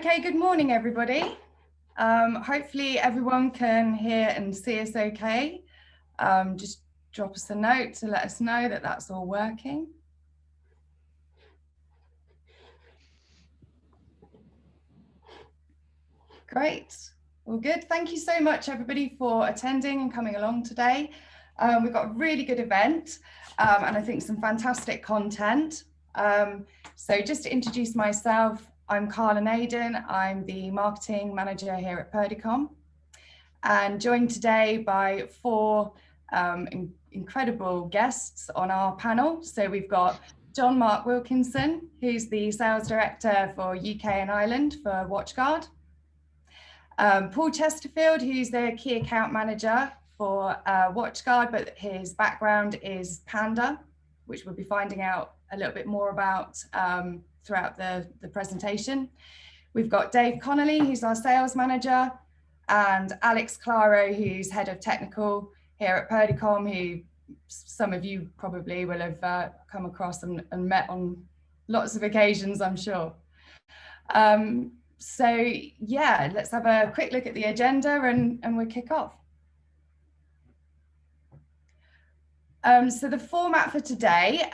Okay, good morning, everybody. Hopefully everyone can hear and see us okay. Just drop us a note to let us know that that's all working. Great. Well, good. Thank you so much, everybody, for attending and coming along today. We've got a really good event and I think some fantastic content. So just to introduce myself, I'm Carla Naden. I'm the marketing manager here at Purdicom, and joined today by four incredible guests on our panel. So we've got John Mark Wilkinson, who's the sales director for UK and Ireland for WatchGuard. Paul Chesterfield, who's the key account manager for WatchGuard, but his background is Panda, which we'll be finding out a little bit more about throughout the presentation. We've got Dave Connolly, who's our sales manager, and Alex Claro, who's head of technical here at Purdicom, who some of you probably will have come across and met on lots of occasions, I'm sure. So yeah, let's have a quick look at the agenda and we'll kick off. So the format for today,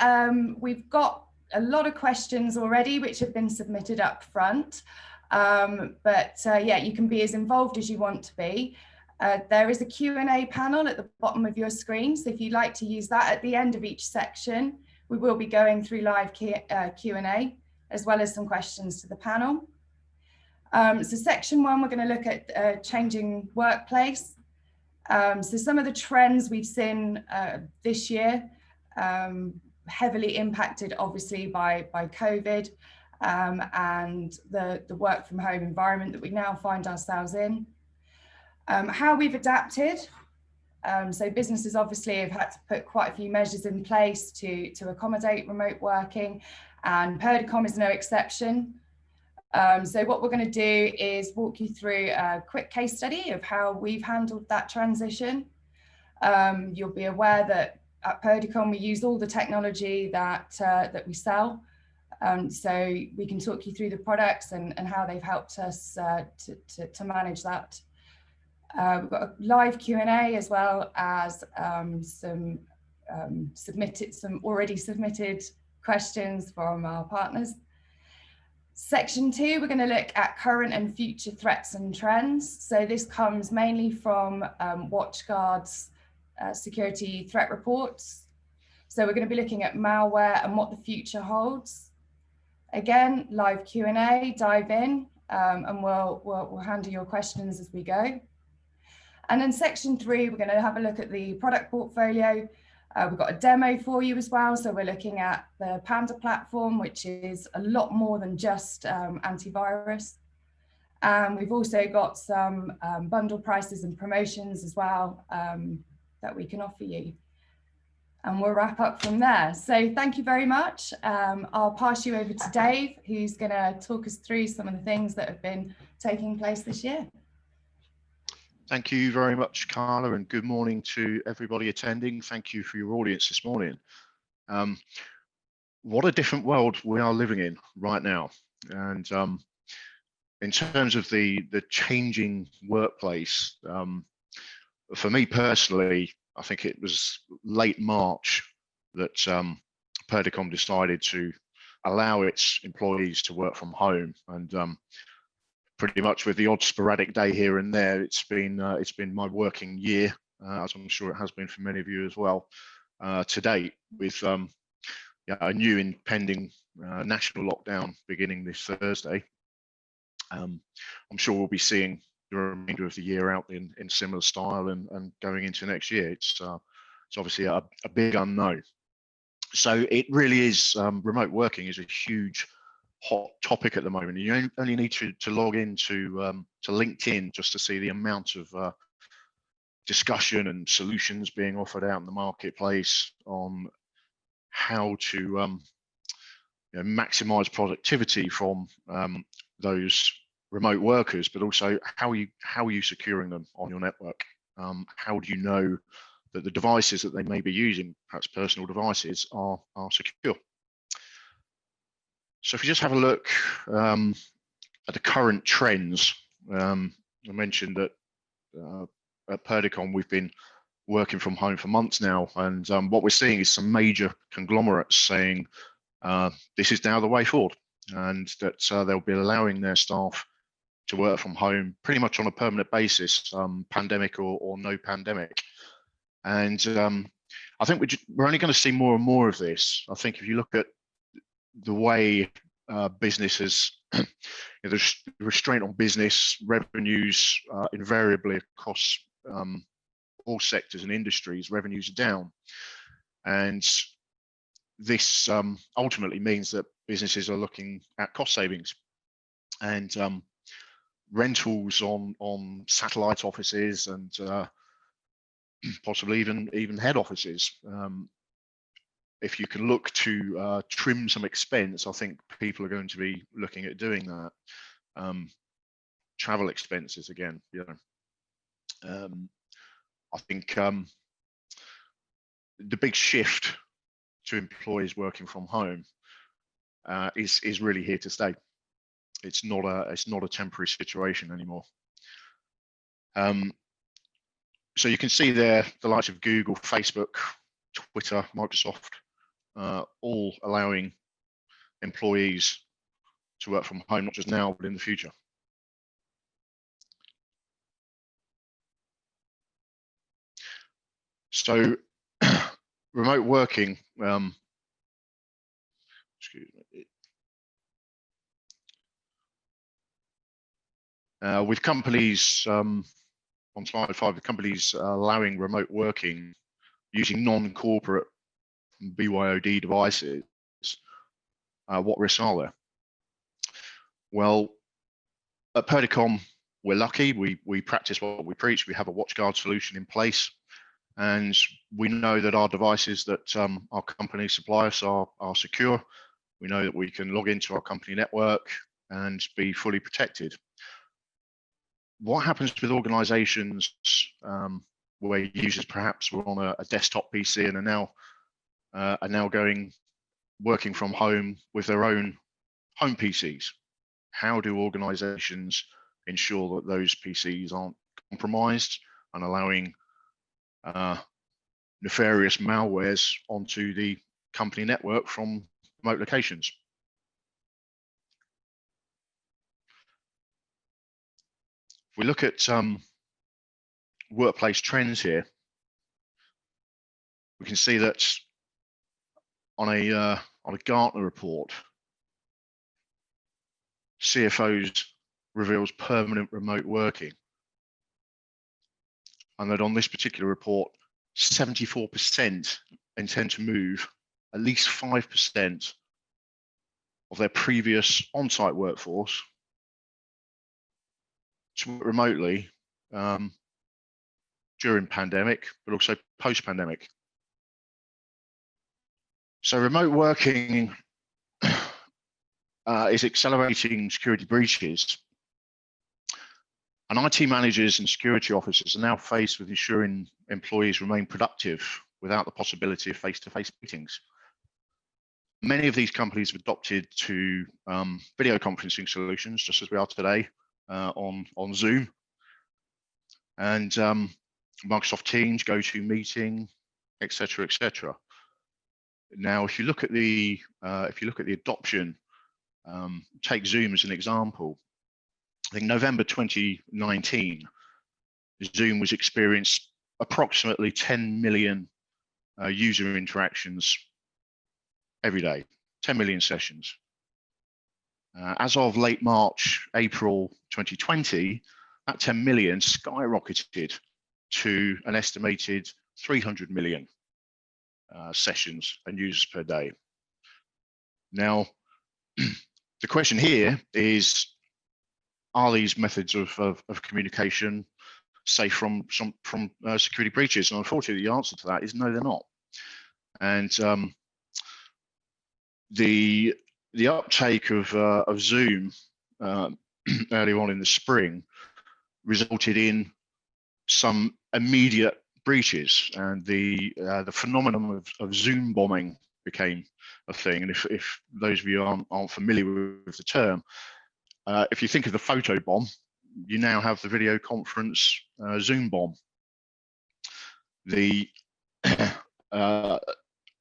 we've got a lot of questions already which have been submitted up front. Yeah, you can be as involved as you want to be. There is a Q&A panel at the bottom of your screen. So if you'd like to use that at the end of each section, we will be going through live Q&A as well as some questions to the panel. So section one, we're going to look at changing workplace. So some of the trends we've seen this year, heavily impacted obviously by COVID and the work from home environment that we now find ourselves in. How we've adapted. So businesses obviously have had to put quite a few measures in place to accommodate remote working, and Purdicom is no exception. So what we're going to do is walk you through a quick case study of how we've handled that transition. You'll be aware that at Purdicom we use all the technology that we sell. So we can talk you through the products and how they've helped us to manage that. We've got a live Q&A as well as some already submitted questions from our partners. Section two, we're going to look at current and future threats and trends. So this comes mainly from WatchGuard's security threat reports. So we're going to be looking at malware and what the future holds. Again, live Q&A, dive in, and we'll handle your questions as we go. And then section three, we're going to have a look at the product portfolio. We've got a demo for you as well. So we're looking at the Panda platform, which is a lot more than just antivirus. We've also got some bundle prices and promotions as well that we can offer you. And we'll wrap up from there. So thank you very much. I'll pass you over to Dave, who's going to talk us through some of the things that have been taking place this year. Thank you very much, Carla, and good morning to everybody attending. Thank you for your audience this morning. What a different world we are living in right now. And in terms of the changing workplace, for me personally, I think it was late March that Purdicom decided to allow its employees to work from home, and pretty much with the odd sporadic day here and there, it's been my working year, as I'm sure it has been for many of you as well, to date, with a new impending national lockdown beginning this Thursday. I'm sure we'll be seeing the remainder of the year out in similar style and going into next year. It's obviously a big unknown. So it really is, remote working is a huge hot topic at the moment. You only need to log into LinkedIn just to see the amount of discussion and solutions being offered out in the marketplace on how to maximize productivity from those remote workers, but also how are you securing them on your network? How do you know that the devices that they may be using, perhaps personal devices, are secure? So if you just have a look the current trends. I mentioned that at Purdicom we've been working from home for months now, and what we're seeing is some major conglomerates saying this is now the way forward, and that they'll be allowing their staff to work from home pretty much on a permanent basis, pandemic or no pandemic. And I think we're only going to see more and more of this. I think if you look at the way businesses, the restraint on business revenues invariably across all sectors and industries, revenues are down, and this ultimately means that businesses are looking at cost savings, and rentals on satellite offices and possibly even head offices. If you can look to trim some expense, I think people are going to be looking at doing that. Travel expenses again, I think the big shift to employees working from home is really here to stay. It's not a temporary situation anymore. So you can see there the likes of Google, Facebook, Twitter, Microsoft, all allowing employees to work from home, not just now, but in the future. So remote working, excuse me. With companies, on slide 5, with companies allowing remote working using non-corporate BYOD devices, what risks are there? Well, at Purdicom, we're lucky. We practice what we preach. We have a WatchGuard solution in place, and we know that our devices that our company supply us are secure. We know that we can log into our company network and be fully protected. What happens with organizations where users perhaps were on a desktop PC and are now working from home with their own home PCs? How do organizations ensure that those PCs aren't compromised and allowing nefarious malwares onto the company network from remote locations? If we look at workplace trends here, we can see that on a Gartner report, CFOs reveals permanent remote working, and that on this particular report, 74% intend to move at least 5% of their previous on-site workforce to work remotely during pandemic, but also post-pandemic. So remote working is accelerating security breaches, and IT managers and security officers are now faced with ensuring employees remain productive without the possibility of face-to-face meetings. Many of these companies have adopted to video conferencing solutions, just as we are today on Zoom, and Microsoft Teams, GoToMeeting, etc., etc. Now, if you look at the adoption, take Zoom as an example. I think November 2019, Zoom was experienced approximately 10 million user interactions every day, 10 million sessions. As of late March, April 2020, that 10 million skyrocketed to an estimated 300 million sessions and users per day. Now, the question here is, are these methods of communication safe from security breaches? And unfortunately, the answer to that is no, they're not. And the uptake of Zoom early on in the spring resulted in some immediate breaches, and the phenomenon of Zoom bombing became a thing. And if those of you aren't familiar with the term, if you think of the photo bomb, you now have the video conference Zoom bomb. The I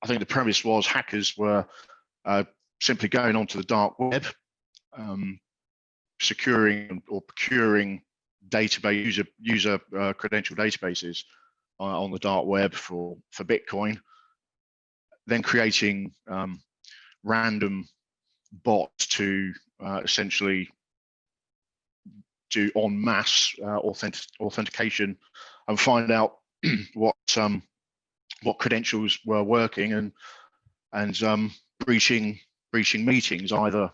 think the premise was hackers were simply going onto the dark web, securing or procuring database user credential databases on the dark web for Bitcoin, then creating random bots to essentially do en masse authentication and find out what credentials were working and breaching meetings either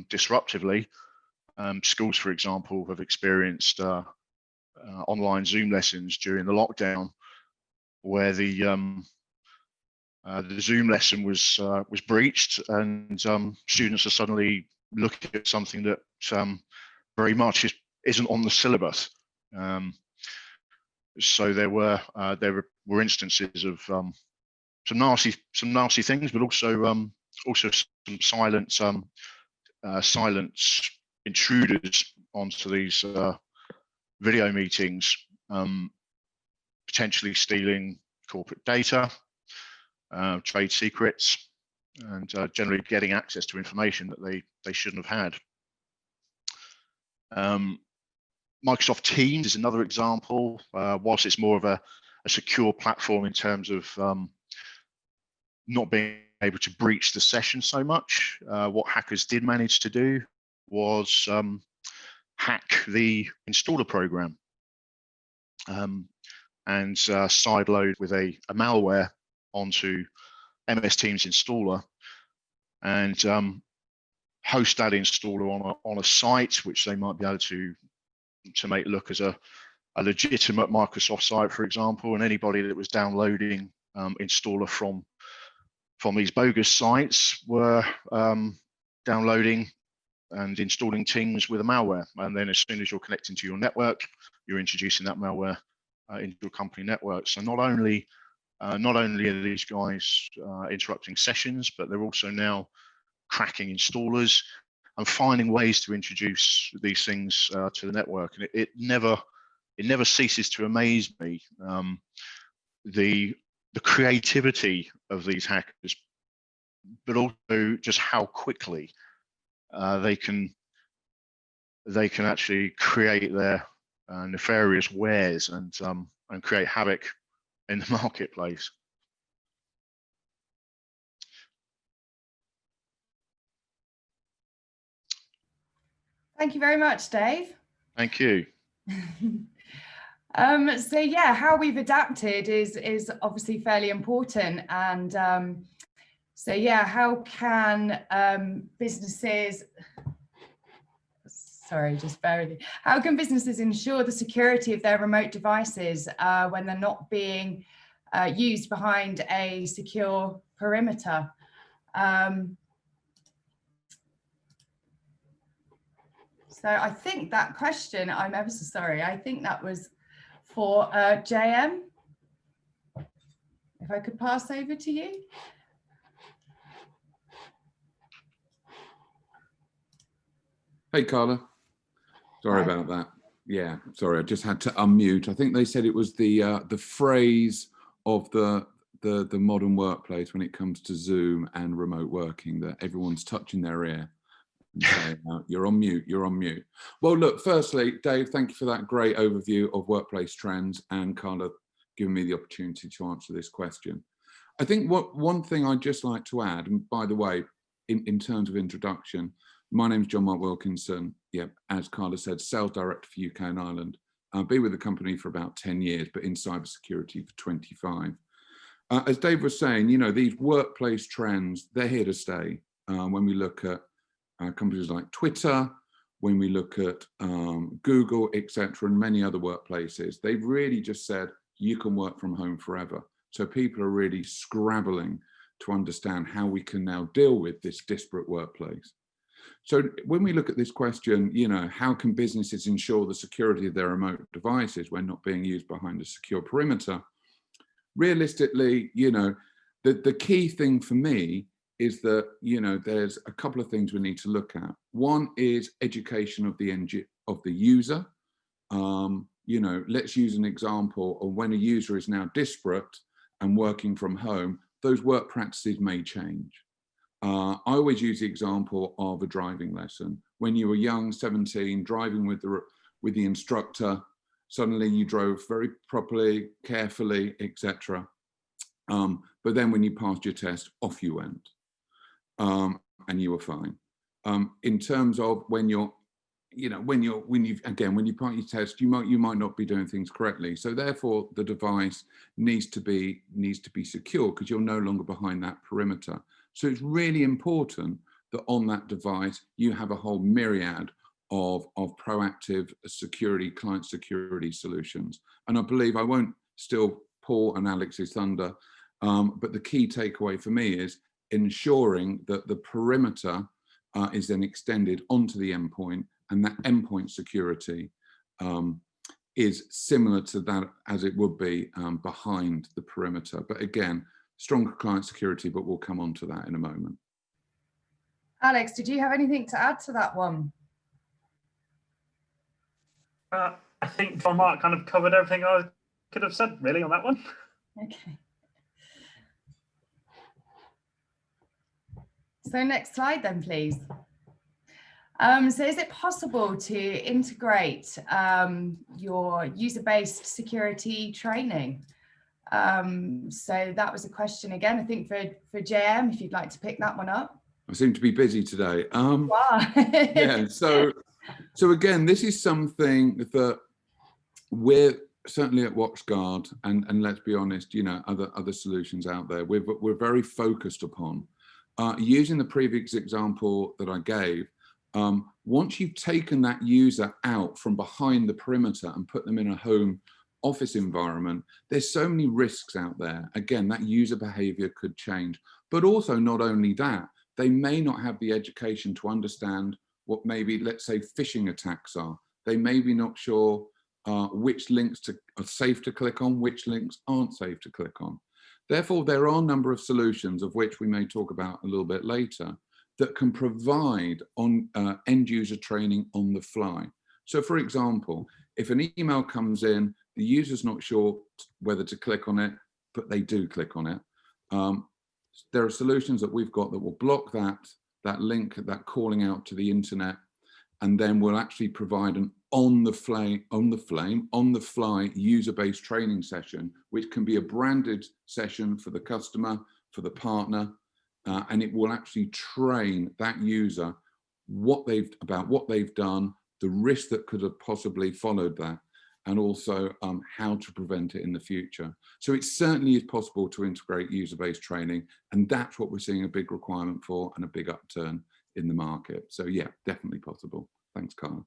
disruptively. Schools, for example, have experienced online Zoom lessons during the lockdown, where the Zoom lesson was breached, and students are suddenly looking at something that very much isn't on the syllabus. So there were instances of some nasty things, but also some silent intruders onto these video meetings, potentially stealing corporate data, trade secrets, and generally getting access to information that they shouldn't have had. Microsoft Teams is another example. Whilst it's more of a secure platform in terms of not being able to breach the session so much, what hackers did manage to do was hack the installer program and sideload with a malware onto MS Teams installer and host that installer on a site which they might be able to make look as a legitimate Microsoft site, for example, and anybody that was downloading installer from these bogus sites were downloading and installing Teams with a malware. And then as soon as you're connecting to your network, you're introducing that malware into your company network. So not only are these guys interrupting sessions, but they're also now cracking installers and finding ways to introduce these things to the network. And it never ceases to amaze me, the creativity of these hackers, but also just how quickly they can actually create their nefarious wares and create havoc in the marketplace. Thank you very much, Dave. Thank you. So yeah, how we've adapted is obviously fairly important, and so yeah, how can businesses, sorry, just bear with me. How can businesses ensure the security of their remote devices when they're not being used behind a secure perimeter? So I think that question, I'm ever so sorry, I think that was for JM. If I could pass over to you. Hey, Carla. Sorry about that. Yeah, sorry, I just had to unmute. I think they said it was the phrase of the modern workplace when it comes to Zoom and remote working, that everyone's touching their ear and saying, you're on mute, you're on mute. Well, look, firstly, Dave, thank you for that great overview of workplace trends, and Carla giving me the opportunity to answer this question. I think one thing I'd just like to add, and by the way, in terms of introduction, my name's John Mark Wilkinson. Yep, as Carla said, sales director for UK and Ireland. I've been with the company for about 10 years, but in cybersecurity for 25. As Dave was saying, you know, these workplace trends, they're here to stay. When we look at companies like Twitter, when we look at Google, etc., and many other workplaces, they've really just said you can work from home forever. So people are really scrabbling to understand how we can now deal with this disparate workplace. So when we look at this question, you know, how can businesses ensure the security of their remote devices when not being used behind a secure perimeter? Realistically, you know, the key thing for me is that, you know, there's a couple of things we need to look at. One is education of the user. You know, let's use an example of when a user is now disparate and working from home, those work practices may change. I always use the example of a driving lesson. When you were young, 17, driving with the instructor, suddenly you drove very properly, carefully, etc. But then when you passed your test, off you went, and you were fine. In terms of when you're, you know, when you pass your test, you might not be doing things correctly. So therefore, the device needs to be secure, because you're no longer behind that perimeter. So it's really important that on that device you have a whole myriad of proactive security, client security solutions. And I believe, I won't steal Paul and Alex's thunder, but the key takeaway for me is ensuring that the perimeter is then extended onto the endpoint, and that endpoint security is similar to that as it would be behind the perimeter. But again, stronger client security, but we'll come on to that in a moment. Alex, did you have anything to add to that one? I think John Mark kind of covered everything I could have said really on that one. Okay. So next slide then, please. So is it possible to integrate your user-based security training? So that was a question again, I think for JM, if you'd like to pick that one up. I seem to be busy today. Wow. Yeah, so again, this is something that we're certainly at WatchGuard, and let's be honest, you know, other solutions out there, we're very focused upon. Using the previous example that I gave, once you've taken that user out from behind the perimeter and put them in a home office environment, there's so many risks out there. Again, that user behavior could change, but also not only that, they may not have the education to understand what maybe, let's say, phishing attacks are. They may be not sure which links are safe to click on, which links aren't safe to click on. Therefore, there are a number of solutions, of which we may talk about a little bit later, that can provide on end user training on the fly. So for example, if an email comes in, the user's not sure whether to click on it, but they do click on it. There are solutions that we've got that will block that link, that calling out to the internet, and then we'll actually provide an on the fly user-based training session, which can be a branded session for the customer, for the partner, and it will actually train that user about what they've done, the risk that could have possibly followed that, and also how to prevent it in the future. So it certainly is possible to integrate user-based training, and that's what we're seeing a big requirement for and a big upturn in the market. So yeah, definitely possible. Thanks, Carla.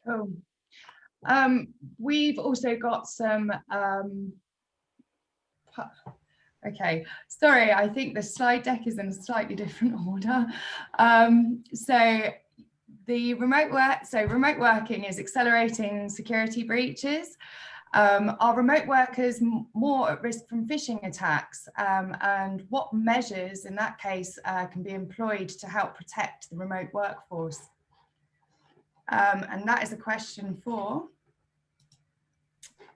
Cool. We've also got some, okay, sorry, I think the slide deck is in a slightly different order. So remote working is accelerating security breaches. Are remote workers more at risk from phishing attacks? And what measures in that case can be employed to help protect the remote workforce? And that is a question for...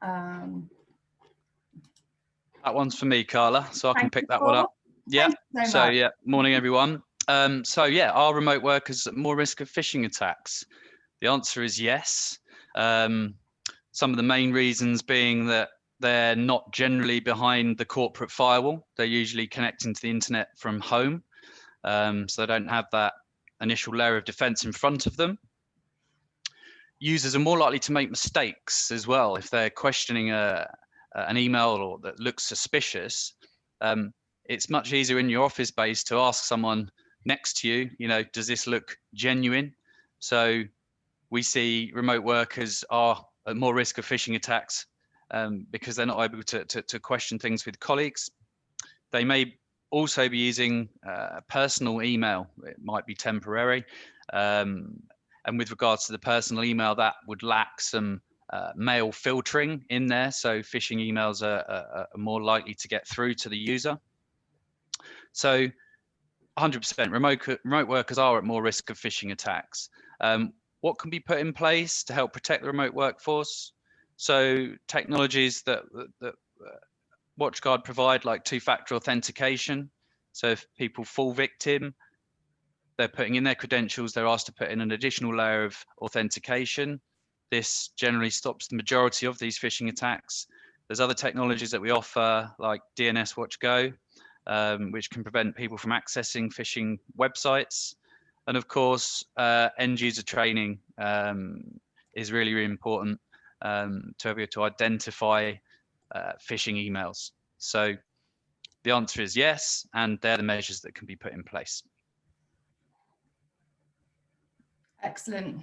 that one's for me, Carla, so I can pick that one up. Yeah, so yeah, morning everyone. So yeah, are remote workers at more risk of phishing attacks? The answer is yes. Some of the main reasons being that they're not generally behind the corporate firewall. They're usually connecting to the internet from home. So they don't have that initial layer of defense in front of them. Users are more likely to make mistakes as well. If they're questioning an email or that looks suspicious, it's much easier in your office space to ask someone next to you, you know, does this look genuine? So we see remote workers are at more risk of phishing attacks because they're not able to question things with colleagues. They may also be using personal email. It might be temporary. And with regards to the personal email, that would lack some mail filtering in there. So phishing emails are more likely to get through to the user. So 100%. Remote workers are at more risk of phishing attacks. What can be put in place to help protect the remote workforce? So technologies that WatchGuard provide, like two-factor authentication. So if people fall victim, they're putting in their credentials, they're asked to put in an additional layer of authentication. This generally stops the majority of these phishing attacks. There's other technologies that we offer, like DNS Watch Go, which can prevent people from accessing phishing websites. And of course, end user training is really, really important to be able to identify phishing emails. So the answer is yes, and they're the measures that can be put in place. Excellent.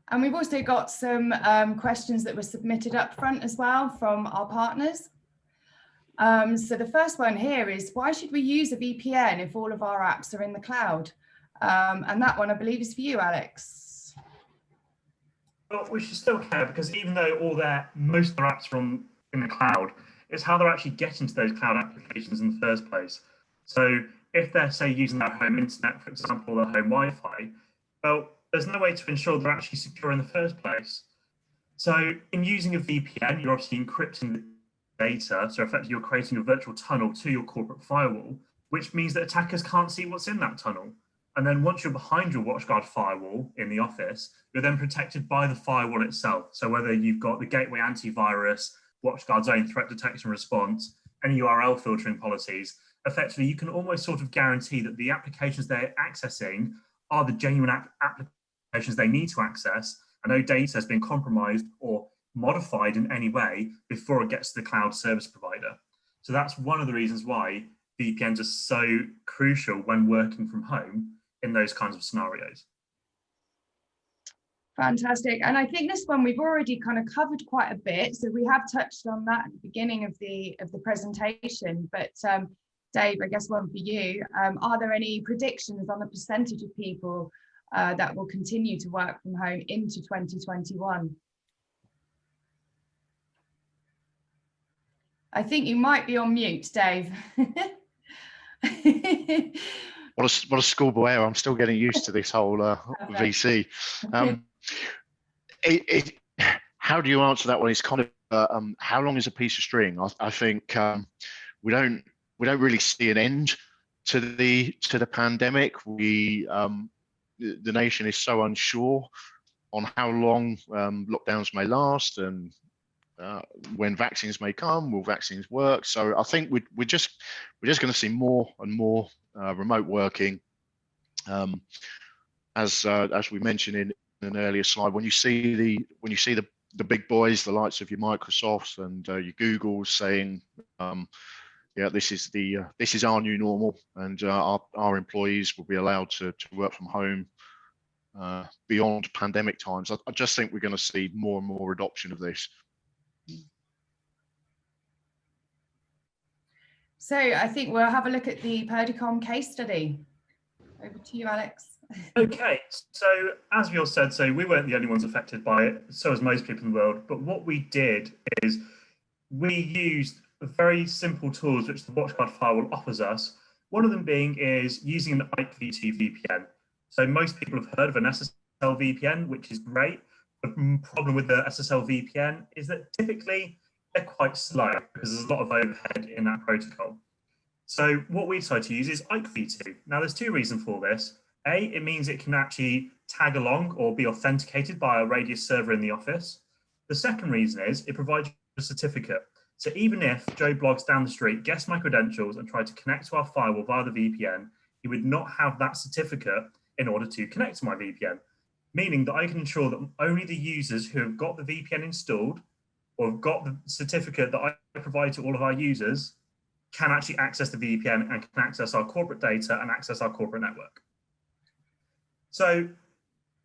And we've also got some questions that were submitted up front as well from our partners. So the first one here is, why should we use a VPN if all of our apps are in the cloud? And that one, I believe, is for you, Alex. Well, we should still care, because even though most of their apps are in the cloud, it's how they're actually getting to those cloud applications in the first place. So if they're, say, using their home internet, for example, their home Wi-Fi, well, there's no way to ensure they're actually secure in the first place. So in using a VPN, you're obviously encrypting the data. So effectively, you're creating a virtual tunnel to your corporate firewall, which means that attackers can't see what's in that tunnel. And then once you're behind your WatchGuard firewall in the office, you're then protected by the firewall itself. So whether you've got the gateway antivirus, WatchGuard's own threat detection response, and URL filtering policies, effectively, you can almost sort of guarantee that the applications they're accessing are the genuine applications they need to access, and no data has been compromised or modified in any way before it gets to the cloud service provider. So that's one of the reasons why VPNs are so crucial when working from home in those kinds of scenarios. Fantastic. And I think this one we've already kind of covered quite a bit. So we have touched on that at the beginning of the presentation. But Dave, I guess one for you. Are there any predictions on the percentage of people that will continue to work from home into 2021? I think you might be on mute, Dave. What a schoolboy error. I'm still getting used to this whole VC. How do you answer that one? It's kind of how long is a piece of string? I think we don't really see an end to the pandemic. The nation is so unsure on how long lockdowns may last, and when vaccines may come. Will vaccines work? So I think we're just going to see more and more remote working. As we mentioned in an earlier slide, when you see the big boys, the likes of your Microsofts and your Googles saying, yeah, this is our new normal, and our employees will be allowed to work from home beyond pandemic times. I just think we're going to see more and more adoption of this. So I think we'll have a look at the Purdicom case study. Over to you, Alex. Okay, so as we all said, so we weren't the only ones affected by it, so as most people in the world. But what we did is we used very simple tools which the WatchGuard Firewall offers us. One of them being is using an IPv2 VPN. So most people have heard of an SSL VPN, which is great. The problem with the SSL VPN is that typically they're quite slow because there's a lot of overhead in that protocol. So what we decided to use is IPv2. Now there's two reasons for this. A, it means it can actually tag along or be authenticated by a Radius server in the office. The second reason is it provides a certificate. So even if Joe Bloggs down the street guessed my credentials and tried to connect to our firewall via the VPN, he would not have that certificate in order to connect to my VPN, meaning that I can ensure that only the users who have got the VPN installed or have got the certificate that I provide to all of our users can actually access the VPN and can access our corporate data and access our corporate network. So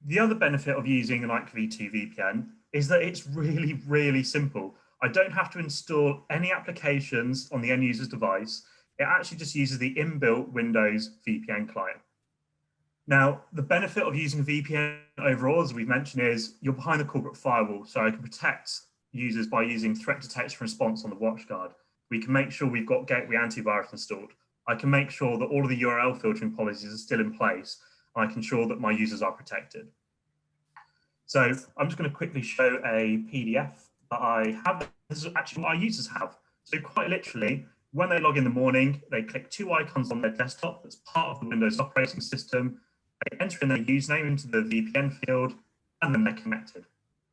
the other benefit of using an IPv2 VPN is that it's really, really simple. I don't have to install any applications on the end user's device. It actually just uses the inbuilt Windows VPN client. Now, the benefit of using a VPN overall, as we've mentioned, is you're behind the corporate firewall, so I can protect users by using threat detection response on the WatchGuard. We can make sure we've got gateway antivirus installed. I can make sure that all of the URL filtering policies are still in place. And I can ensure that my users are protected. So I'm just going to quickly show a PDF that I have. This is actually what our users have. So quite literally, when they log in the morning, they click 2 icons on their desktop that's part of the Windows operating system. They enter in their username into the VPN field, and then they're connected.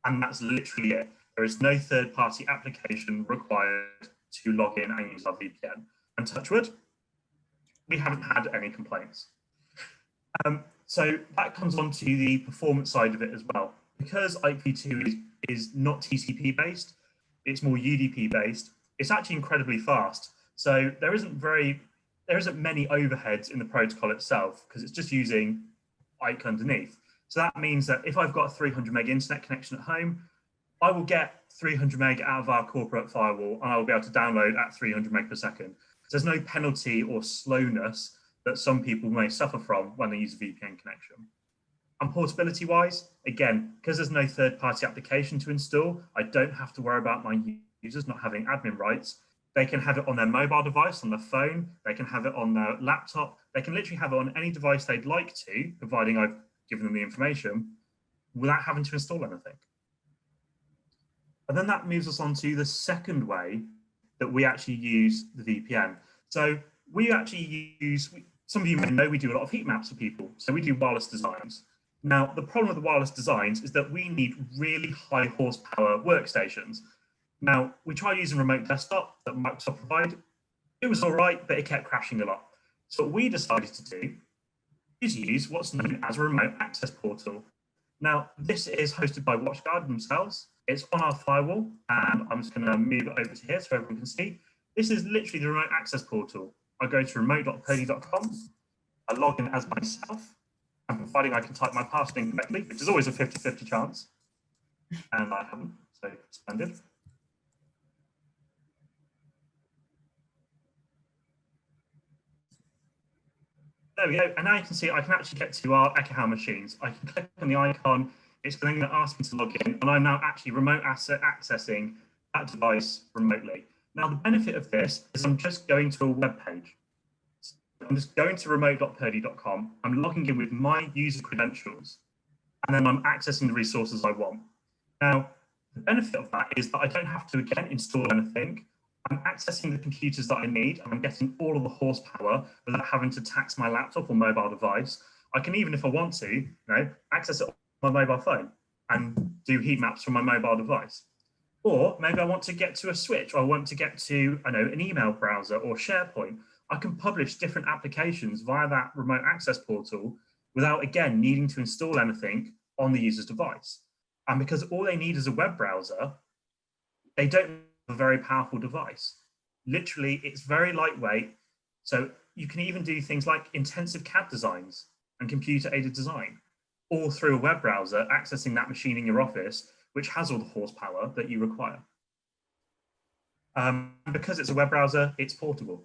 And that's literally it. There is no third-party application required to log in and use our VPN. And touch wood, we haven't had any complaints. So that comes on to the performance side of it as well. Because IP2 is not TCP based, it's more UDP based, it's actually incredibly fast. So there isn't many overheads in the protocol itself because it's just using IKE underneath. So that means that if I've got a 300 meg internet connection at home, I will get 300 meg out of our corporate firewall and I will be able to download at 300 meg per second. So there's no penalty or slowness that some people may suffer from when they use a VPN connection. And portability wise, again, because there's no third-party application to install, I don't have to worry about my users not having admin rights. They can have it on their mobile device, on their phone, they can have it on their laptop, they can literally have it on any device they'd like to, providing I've given them the information, without having to install anything. And then that moves us on to the second way that we actually use the VPN. So we actually use, some of you may know we do a lot of heat maps for people. So we do wireless designs. Now, the problem with the wireless designs is that we need really high horsepower workstations. Now, we tried using remote desktop that Microsoft provided. It was all right, but it kept crashing a lot. So what we decided to do is use what's known as a remote access portal. Now, this is hosted by WatchGuard themselves. It's on our firewall, and I'm just going to move it over to here so everyone can see. This is literally the remote access portal. I go to remote.purdicom. I log in as myself, and providing I can type my password in correctly, which is always a 50-50 chance, and I haven't, so splendid. There we go, and now you can see I can actually get to our Ekahau machines. I can click on the icon, it's then going to ask me to log in, and I'm now actually remote accessing that device remotely. Now, the benefit of this is I'm just going to a web page. So I'm just going to remote.purdy.com, I'm logging in with my user credentials, and then I'm accessing the resources I want. Now, the benefit of that is that I don't have to, again, install anything. I'm accessing the computers that I need, and I'm getting all of the horsepower without having to tax my laptop or mobile device. I can even, if I want to, access it on my mobile phone and do heat maps from my mobile device. Or maybe I want to get to a switch, or I want to get to, an email browser or SharePoint. I can publish different applications via that remote access portal without, again, needing to install anything on the user's device. And because all they need is a web browser, they don't have a very powerful device. Literally, it's very lightweight. So you can even do things like intensive CAD designs and computer-aided design, all through a web browser, accessing that machine in your office, which has all the horsepower that you require. Because it's a web browser, it's portable.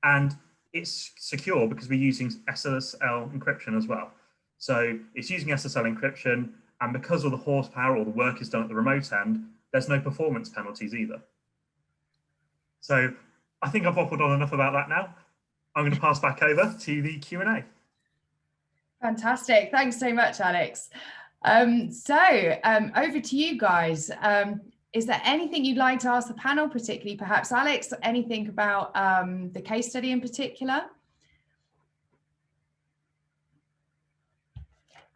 And it's secure because we're using SSL encryption as well. So it's using SSL encryption, and because all the horsepower or the work is done at the remote end, there's no performance penalties either. So I think I've waffled on enough about that now. I'm going to pass back over to the Q&A. Fantastic. Thanks so much, Alex. Over to you guys. Is there anything you'd like to ask the panel, particularly perhaps Alex, anything about the case study in particular?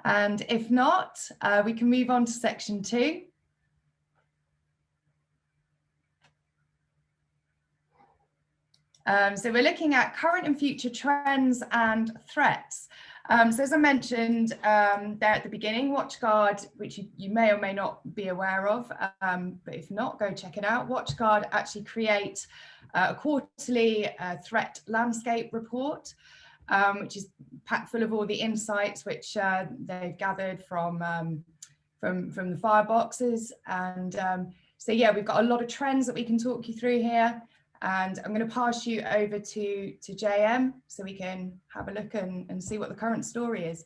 And if not, we can move on to section 2. So we're looking at current and future trends and threats. So as I mentioned there at the beginning, WatchGuard, which you may or may not be aware of, but if not, go check it out. WatchGuard actually create a quarterly threat landscape report, which is packed full of all the insights which they've gathered from the fireboxes. And so yeah, we've got a lot of trends that we can talk you through here. And I'm going to pass you over to JM so we can have a look and see what the current story is.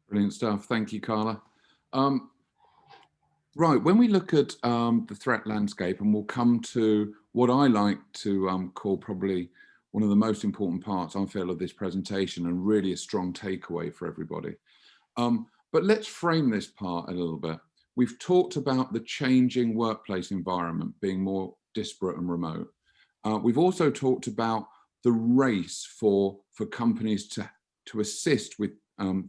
Brilliant stuff. Thank you, Carla. Right, when we look at the threat landscape, and we'll come to what I like to call probably one of the most important parts, I feel, of this presentation, and really a strong takeaway for everybody. But let's frame this part a little bit. We've talked about the changing workplace environment being more disparate and remote. We've also talked about the race for companies to assist with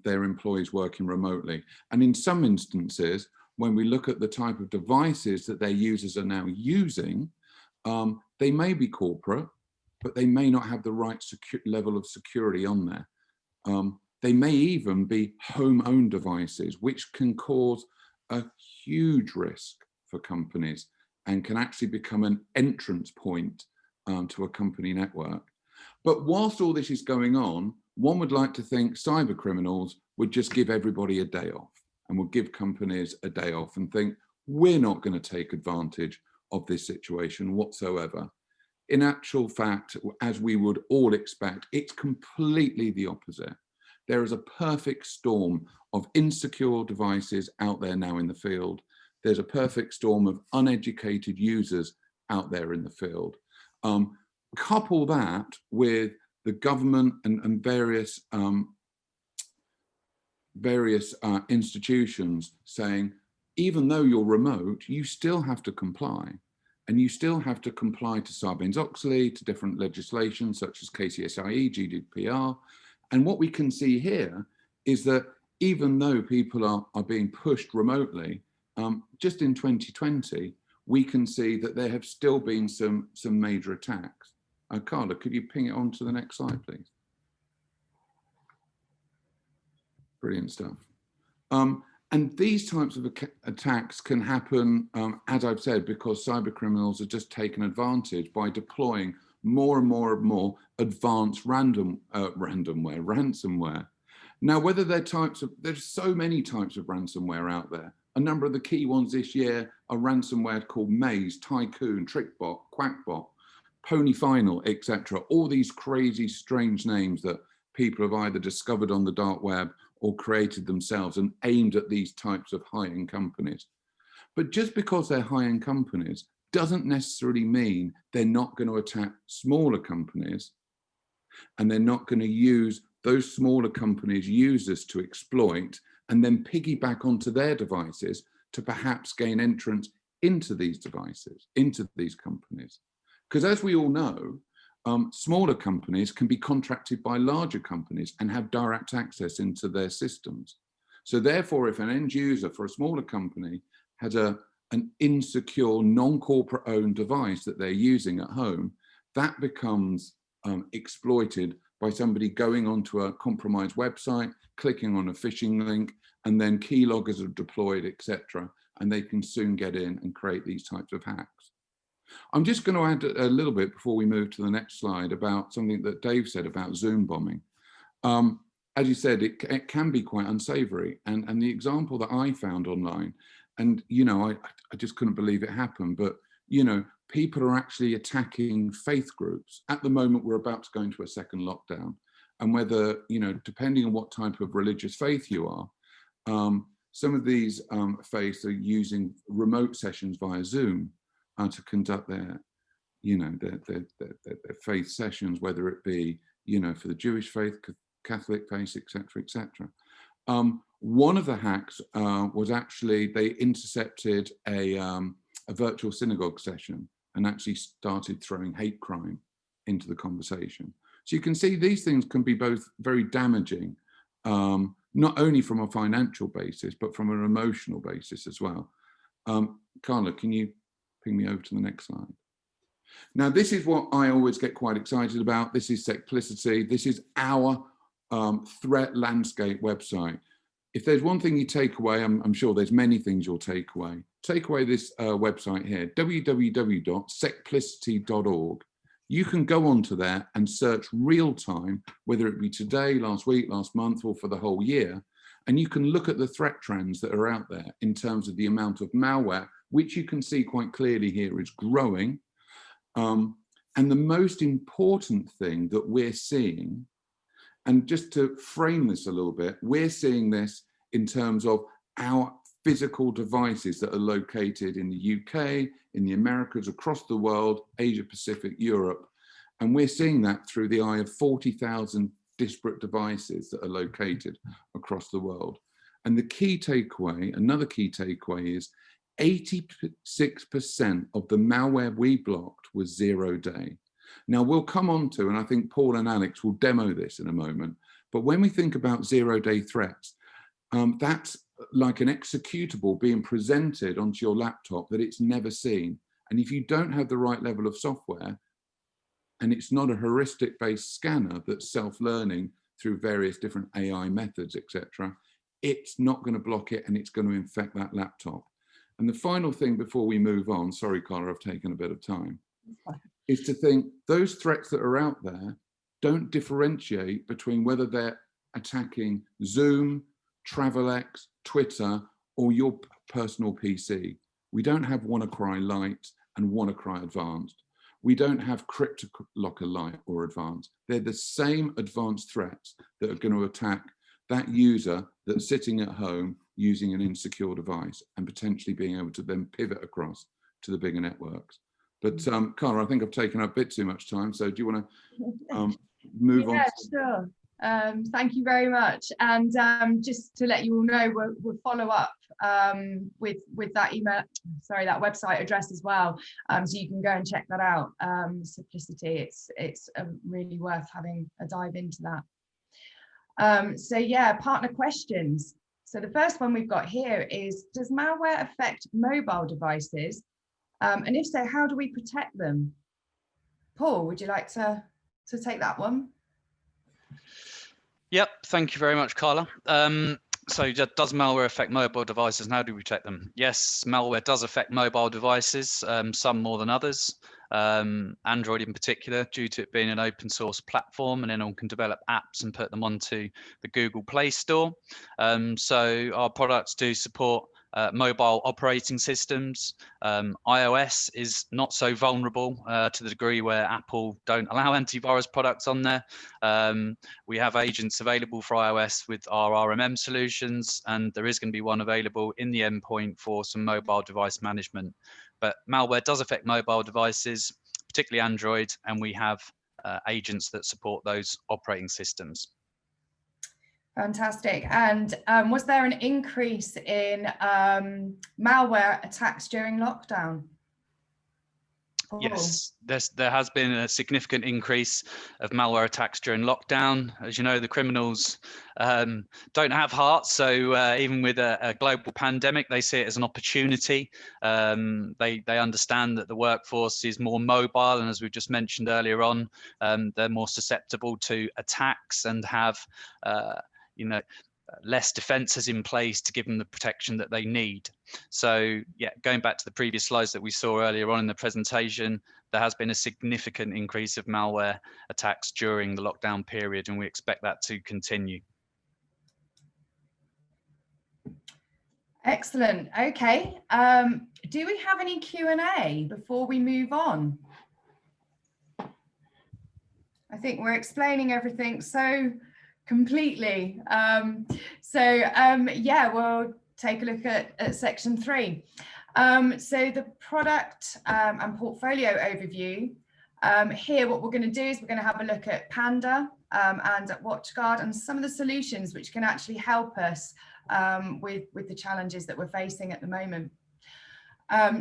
their employees working remotely. And in some instances, when we look at the type of devices that their users are now using, they may be corporate, but they may not have the right level of security on there. They may even be home-owned devices, which can cause a huge risk for companies and can actually become an entrance point to a company network. But whilst all this is going on, one would like to think cyber criminals would just give everybody a day off, and would give companies a day off and think, we're not going to take advantage of this situation whatsoever. In actual fact, as we would all expect, it's completely the opposite. There is a perfect storm of insecure devices out there now in the field. There's a perfect storm of uneducated users out there in the field. Couple that with the government and various institutions saying, even though you're remote, you still have to comply. And you still have to comply to Sarbanes-Oxley, to different legislation such as KCSIE, GDPR. And what we can see here is that even though people are being pushed remotely, just in 2020, we can see that there have still been some major attacks. Carla, could you ping it on to the next slide, please? Brilliant stuff. And these types of attacks can happen, as I've said, because cyber criminals have just taken advantage by deploying more and more advanced ransomware. Now, whether they're there's so many types of ransomware out there. A number of the key ones this year are ransomware called Maze, Tycoon, Trickbot, Quackbot, Ponyfinal, etc. All these crazy, strange names that people have either discovered on the dark web or created themselves and aimed at these types of high-end companies. But just because they're high-end companies doesn't necessarily mean they're not going to attack smaller companies, and they're not going to use those smaller companies' users to exploit and then piggyback onto their devices to perhaps gain entrance into these devices, into these companies. Because as we all know, smaller companies can be contracted by larger companies and have direct access into their systems. So therefore, if an end user for a smaller company has an insecure, non-corporate owned device that they're using at home, that becomes exploited by somebody going onto a compromised website, clicking on a phishing link, and then keyloggers are deployed, etc. And they can soon get in and create these types of hacks. I'm just going to add a little bit before we move to the next slide about something that Dave said about Zoom bombing. As you said, it can be quite unsavory. And the example that I found online, and I just couldn't believe it happened, but people are actually attacking faith groups. At the moment, we're about to go into a second lockdown. And whether, depending on what type of religious faith you are, some of these faiths are using remote sessions via Zoom to conduct their faith sessions, whether it be, for the Jewish faith, Catholic faith, etc., etc. One of the hacks was actually they intercepted a virtual synagogue session and actually started throwing hate crime into the conversation. So you can see these things can be both very damaging, not only from a financial basis, but from an emotional basis as well. Carla, can you ping me over to the next slide? Now, this is what I always get quite excited about. This is Secplicity. This is our threat landscape website. If there's one thing you take away, I'm sure there's many things you'll take away. Take away this website here, www.secplicity.org. You can go onto there and search real time, whether it be today, last week, last month, or for the whole year. And you can look at the threat trends that are out there in terms of the amount of malware, which you can see quite clearly here is growing. And the most important thing that we're seeing, and just to frame this a little bit, we're seeing this in terms of our physical devices that are located in the UK, in the Americas, across the world, Asia Pacific, Europe. And we're seeing that through the eye of 40,000 disparate devices that are located across the world. And the key takeaway, another key takeaway, is 86% of the malware we blocked was 0 day. Now we'll come on to, and I think Paul and Alex will demo this in a moment, but when we think about 0 day threats, that's like an executable being presented onto your laptop that it's never seen. And if you don't have the right level of software, and it's not a heuristic-based scanner that's self-learning through various different AI methods, etc., it's not going to block it and it's going to infect that laptop. And the final thing before we move on, sorry, Carla, I've taken a bit of time, is to think those threats that are out there don't differentiate between whether they're attacking Zoom, TravelX, Twitter, or your personal PC. We don't have WannaCry Lite and WannaCry Advanced. We don't have CryptoLocker Lite or Advanced. They're the same advanced threats that are going to attack that user that's sitting at home using an insecure device and potentially being able to then pivot across to the bigger networks. But Carla, I think I've taken up a bit too much time. So do you want to move on? Yeah, sure. Thank you very much. And just to let you all know, we'll follow up with that email, sorry, that website address as well. So you can go and check that out. Simplicity, it's really worth having a dive into that. So yeah, partner questions. So the first one we've got here is, does malware affect mobile devices? And if so, how do we protect them? Paul, would you like to take that one? Yep, thank you very much, Carla. So does malware affect mobile devices and how do we protect them? Yes, malware does affect mobile devices, some more than others. Android in particular, due to it being an open source platform, and anyone can develop apps and put them onto the Google Play Store. So our products do support mobile operating systems. iOS is not so vulnerable to the degree where Apple don't allow antivirus products on there. We have agents available for iOS with our RMM solutions, and there is going to be one available in the endpoint for some mobile device management. But malware does affect mobile devices, particularly Android, and we have agents that support those operating systems. Fantastic. And was there an increase in malware attacks during lockdown? Paul? Yes, there has been a significant increase of malware attacks during lockdown. As you know, the criminals don't have hearts, so even with a global pandemic, they see it as an opportunity. They understand that the workforce is more mobile, and as we just mentioned earlier on, they're more susceptible to attacks and have less defenses in place to give them the protection that they need. So yeah, going back to the previous slides that we saw earlier on in the presentation, there has been a significant increase of malware attacks during the lockdown period, and we expect that to continue. Excellent. Okay. Do we have any Q&A before we move on? I think we're explaining everything so completely. Yeah, we'll take a look at section 3. So the product and portfolio overview. Here, what we're going to do is we're going to have a look at Panda and at WatchGuard and some of the solutions which can actually help us with the challenges that we're facing at the moment.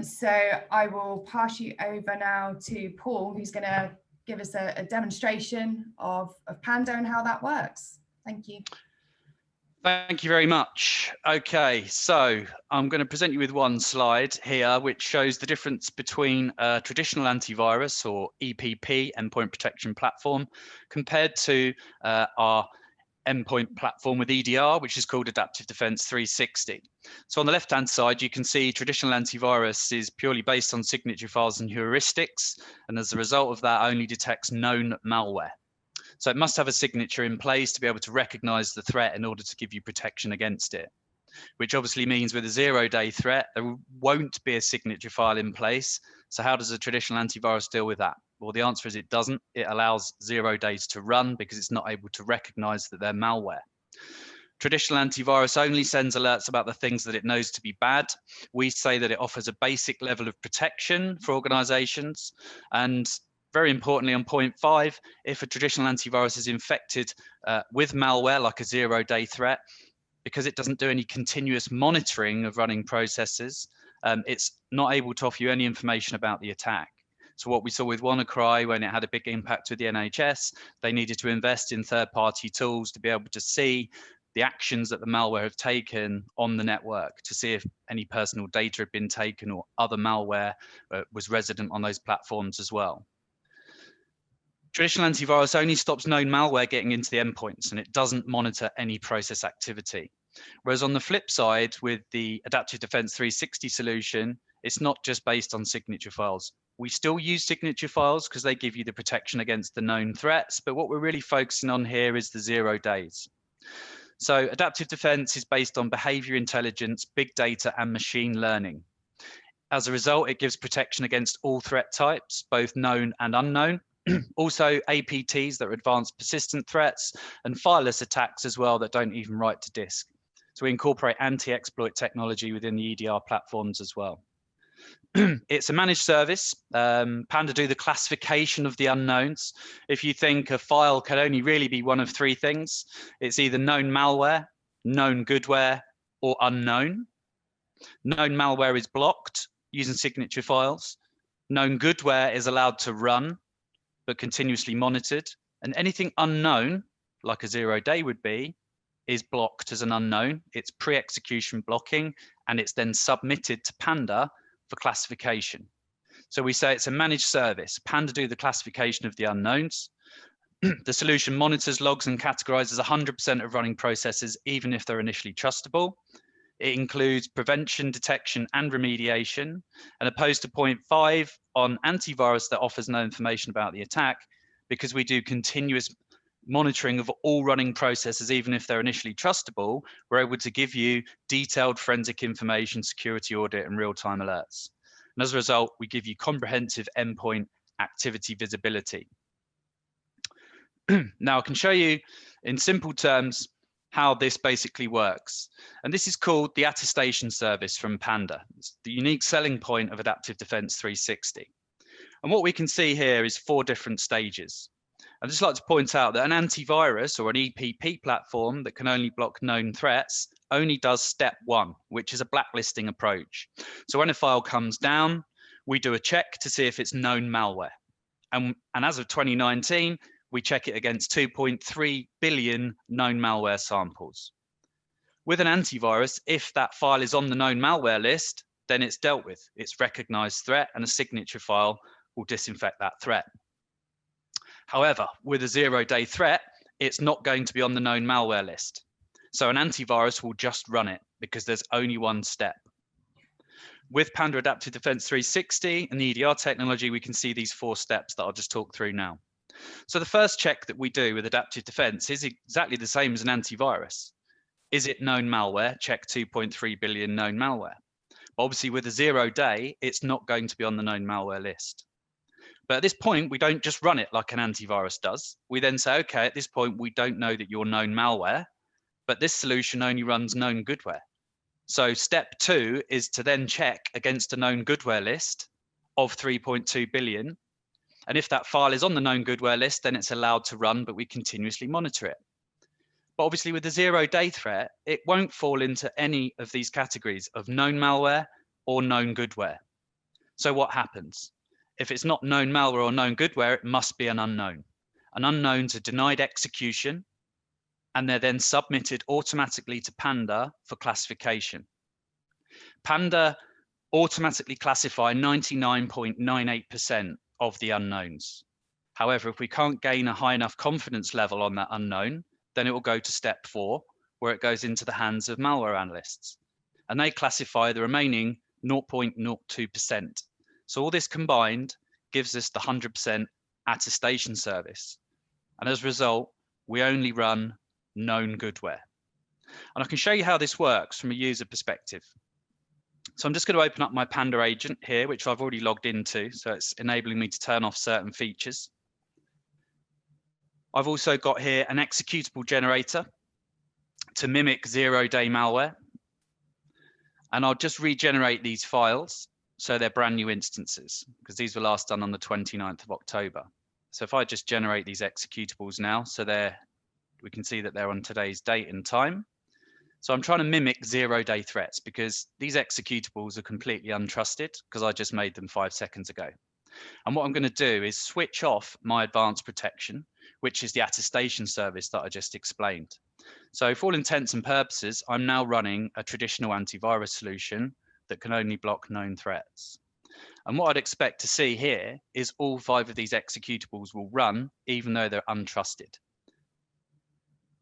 So I will pass you over now to Paul, who's going to give us a demonstration of Panda and how that works. Thank you. Thank you very much. Okay, so I'm going to present you with one slide here, which shows the difference between a traditional antivirus or EPP, endpoint protection platform, compared to our endpoint platform with EDR, which is called Adaptive Defense 360. So on the left-hand side, you can see traditional antivirus is purely based on signature files and heuristics, and as a result of that, only detects known malware. So it must have a signature in place to be able to recognize the threat in order to give you protection against it, which obviously means with a 0-day threat, there won't be a signature file in place. So how does a traditional antivirus deal with that? Well, the answer is it doesn't. It allows 0 days to run because it's not able to recognize that they're malware. Traditional antivirus only sends alerts about the things that it knows to be bad. We say that it offers a basic level of protection for organizations, and Very importantly, on point 5, if a traditional antivirus is infected with malware, like a zero-day threat, because it doesn't do any continuous monitoring of running processes, it's not able to offer you any information about the attack. So what we saw with WannaCry, when it had a big impact with the NHS, they needed to invest in third-party tools to be able to see the actions that the malware have taken on the network, to see if any personal data had been taken or other malware was resident on those platforms as well. Traditional antivirus only stops known malware getting into the endpoints, and it doesn't monitor any process activity. Whereas on the flip side, with the Adaptive Defense 360 solution, it's not just based on signature files. We still use signature files because they give you the protection against the known threats, but what we're really focusing on here is the 0 days. So adaptive defense is based on behavior intelligence, big data, and machine learning. As a result, it gives protection against all threat types, both known and unknown. Also APTs, that are advanced persistent threats, and fileless attacks as well that don't even write to disk. So we incorporate anti-exploit technology within the EDR platforms as well. It's a managed service. Panda do the classification of the unknowns. If you think a file can only really be one of 3 things, it's either known malware, known goodware, or unknown. Known malware is blocked using signature files. Known goodware is allowed to run, but continuously monitored. And anything unknown, like a 0 day would be, is blocked as an unknown. It's pre-execution blocking, and it's then submitted to Panda for classification. So we say it's a managed service. Panda do the classification of the unknowns. The solution monitors, logs, and categorizes 100% of running processes, even if they're initially trustable. It includes prevention, detection, and remediation. And opposed to point 5 on antivirus that offers no information about the attack, because we do continuous monitoring of all running processes, even if they're initially trustable, we're able to give you detailed forensic information, security audit, and real-time alerts. And as a result, we give you comprehensive endpoint activity visibility. Now I can show you in simple terms how this basically works. And this is called the Attestation Service from Panda. It's the unique selling point of Adaptive Defense 360. And what we can see here is 4 different stages. I'd just like to point out that an antivirus or an EPP platform that can only block known threats only does step 1, which is a blacklisting approach. So when a file comes down, we do a check to see if it's known malware. And as of 2019, we check it against 2.3 billion known malware samples. With an antivirus, if that file is on the known malware list, then it's dealt with. It's recognized threat, and a signature file will disinfect that threat. However, with a 0 day threat, it's not going to be on the known malware list. So an antivirus will just run it because there's only 1 step. With Panda Adaptive Defense 360 and the EDR technology, we can see these 4 steps that I'll just talk through now. So the first check that we do with Adaptive Defense is exactly the same as an antivirus. Is it known malware? Check 2.3 billion known malware. But obviously with a 0 day, it's not going to be on the known malware list. But at this point, we don't just run it like an antivirus does. We then say, okay, at this point, we don't know that you're known malware, but this solution only runs known goodware. So step 2 is to then check against a known goodware list of 3.2 billion. And if that file is on the known goodware list, then it's allowed to run, but we continuously monitor it. But obviously with the 0 day threat, it won't fall into any of these categories of known malware or known goodware. So what happens? If it's not known malware or known goodware, it must be an unknown. An unknowns are denied execution, and they're then submitted automatically to Panda for classification. Panda automatically classify 99.98% of the unknowns. However, if we can't gain a high enough confidence level on that unknown, then it will go to step 4, where it goes into the hands of malware analysts. And they classify the remaining 0.02%. So all this combined gives us the 100% attestation service. And as a result, we only run known goodware. And I can show you how this works from a user perspective. So I'm just going to open up my Panda agent here, which I've already logged into. So it's enabling me to turn off certain features. I've also got here an executable generator to mimic 0 day malware. And I'll just regenerate these files. so they're brand new instances because these were last done on the 29th of October. So if I just generate these executables now, so we can see that they're on today's date and time. So I'm trying to mimic 0-day threats because these executables are completely untrusted because I just made them 5 seconds ago. And what I'm going to do is switch off my advanced protection, which is the attestation service that I just explained. So for all intents and purposes, I'm now running a traditional antivirus solution that can only block known threats. And what I'd expect to see here is all 5 of these executables will run even though they're untrusted,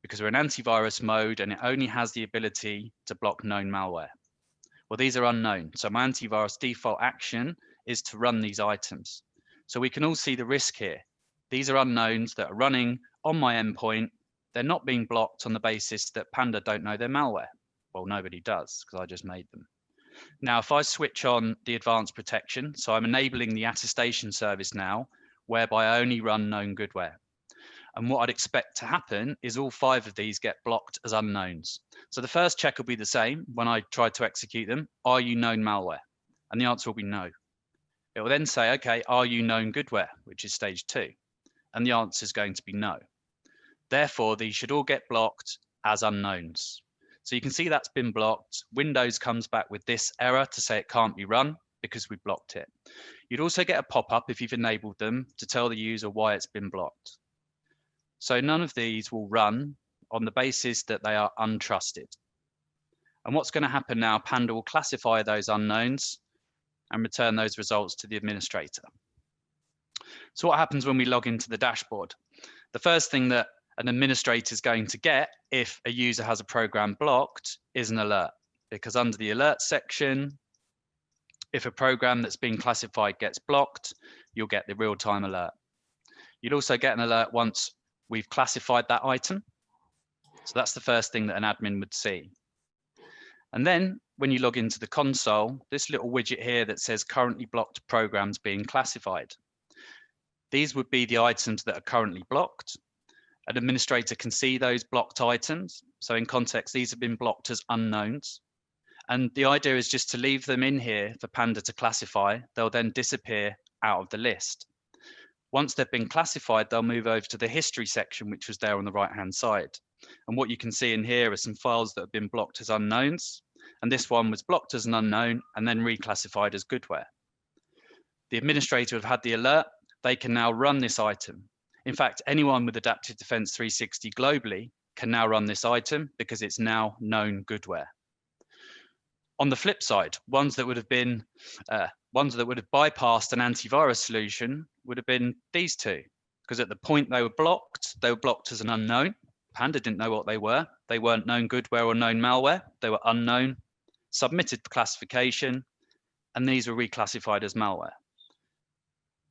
because we're in antivirus mode and it only has the ability to block known malware. Well, these are unknown. So my antivirus default action is to run these items. So we can all see the risk here. These are unknowns that are running on my endpoint. They're not being blocked on the basis that Panda don't know their malware. Well, nobody does because I just made them. Now, if I switch on the advanced protection, so I'm enabling the attestation service now, whereby I only run known goodware. And what I'd expect to happen is all 5 of these get blocked as unknowns. So the first check will be the same when I try to execute them. Are you known malware? And the answer will be no. It will then say, okay, are you known goodware, which is stage 2? And the answer is going to be no. Therefore, these should all get blocked as unknowns. So you can see that's been blocked. Windows comes back with this error to say it can't be run because we blocked it. You'd also get a pop-up if you've enabled them to tell the user why it's been blocked. So none of these will run on the basis that they are untrusted. And what's going to happen now, Panda will classify those unknowns and return those results to the administrator. So what happens when we log into the dashboard? The first thing that an administrator is going to get if a user has a program blocked is an alert, because under the alert section, if a program that's been classified gets blocked, you'll get the real-time alert. You'd also get an alert once we've classified that item. So that's the first thing that an admin would see. And then when you log into the console, this little widget here that says currently blocked programs being classified. These would be the items that are currently blocked. An administrator can see those blocked items. So in context, these have been blocked as unknowns. And the idea is just to leave them in here for Panda to classify. They'll then disappear out of the list. Once they've been classified, they'll move over to the history section, which was there on the right-hand side. And what you can see in here are some files that have been blocked as unknowns. And this one was blocked as an unknown and then reclassified as goodware. The administrator have had the alert. They can now run this item. In fact, anyone with Adaptive Defense 360 globally can now run this item because it's now known goodware. On the flip side, ones that would have bypassed an antivirus solution would have been these two, because at the point they were blocked as an unknown. Panda didn't know what they were. They weren't known goodware or known malware. They were unknown, submitted for classification, and these were reclassified as malware.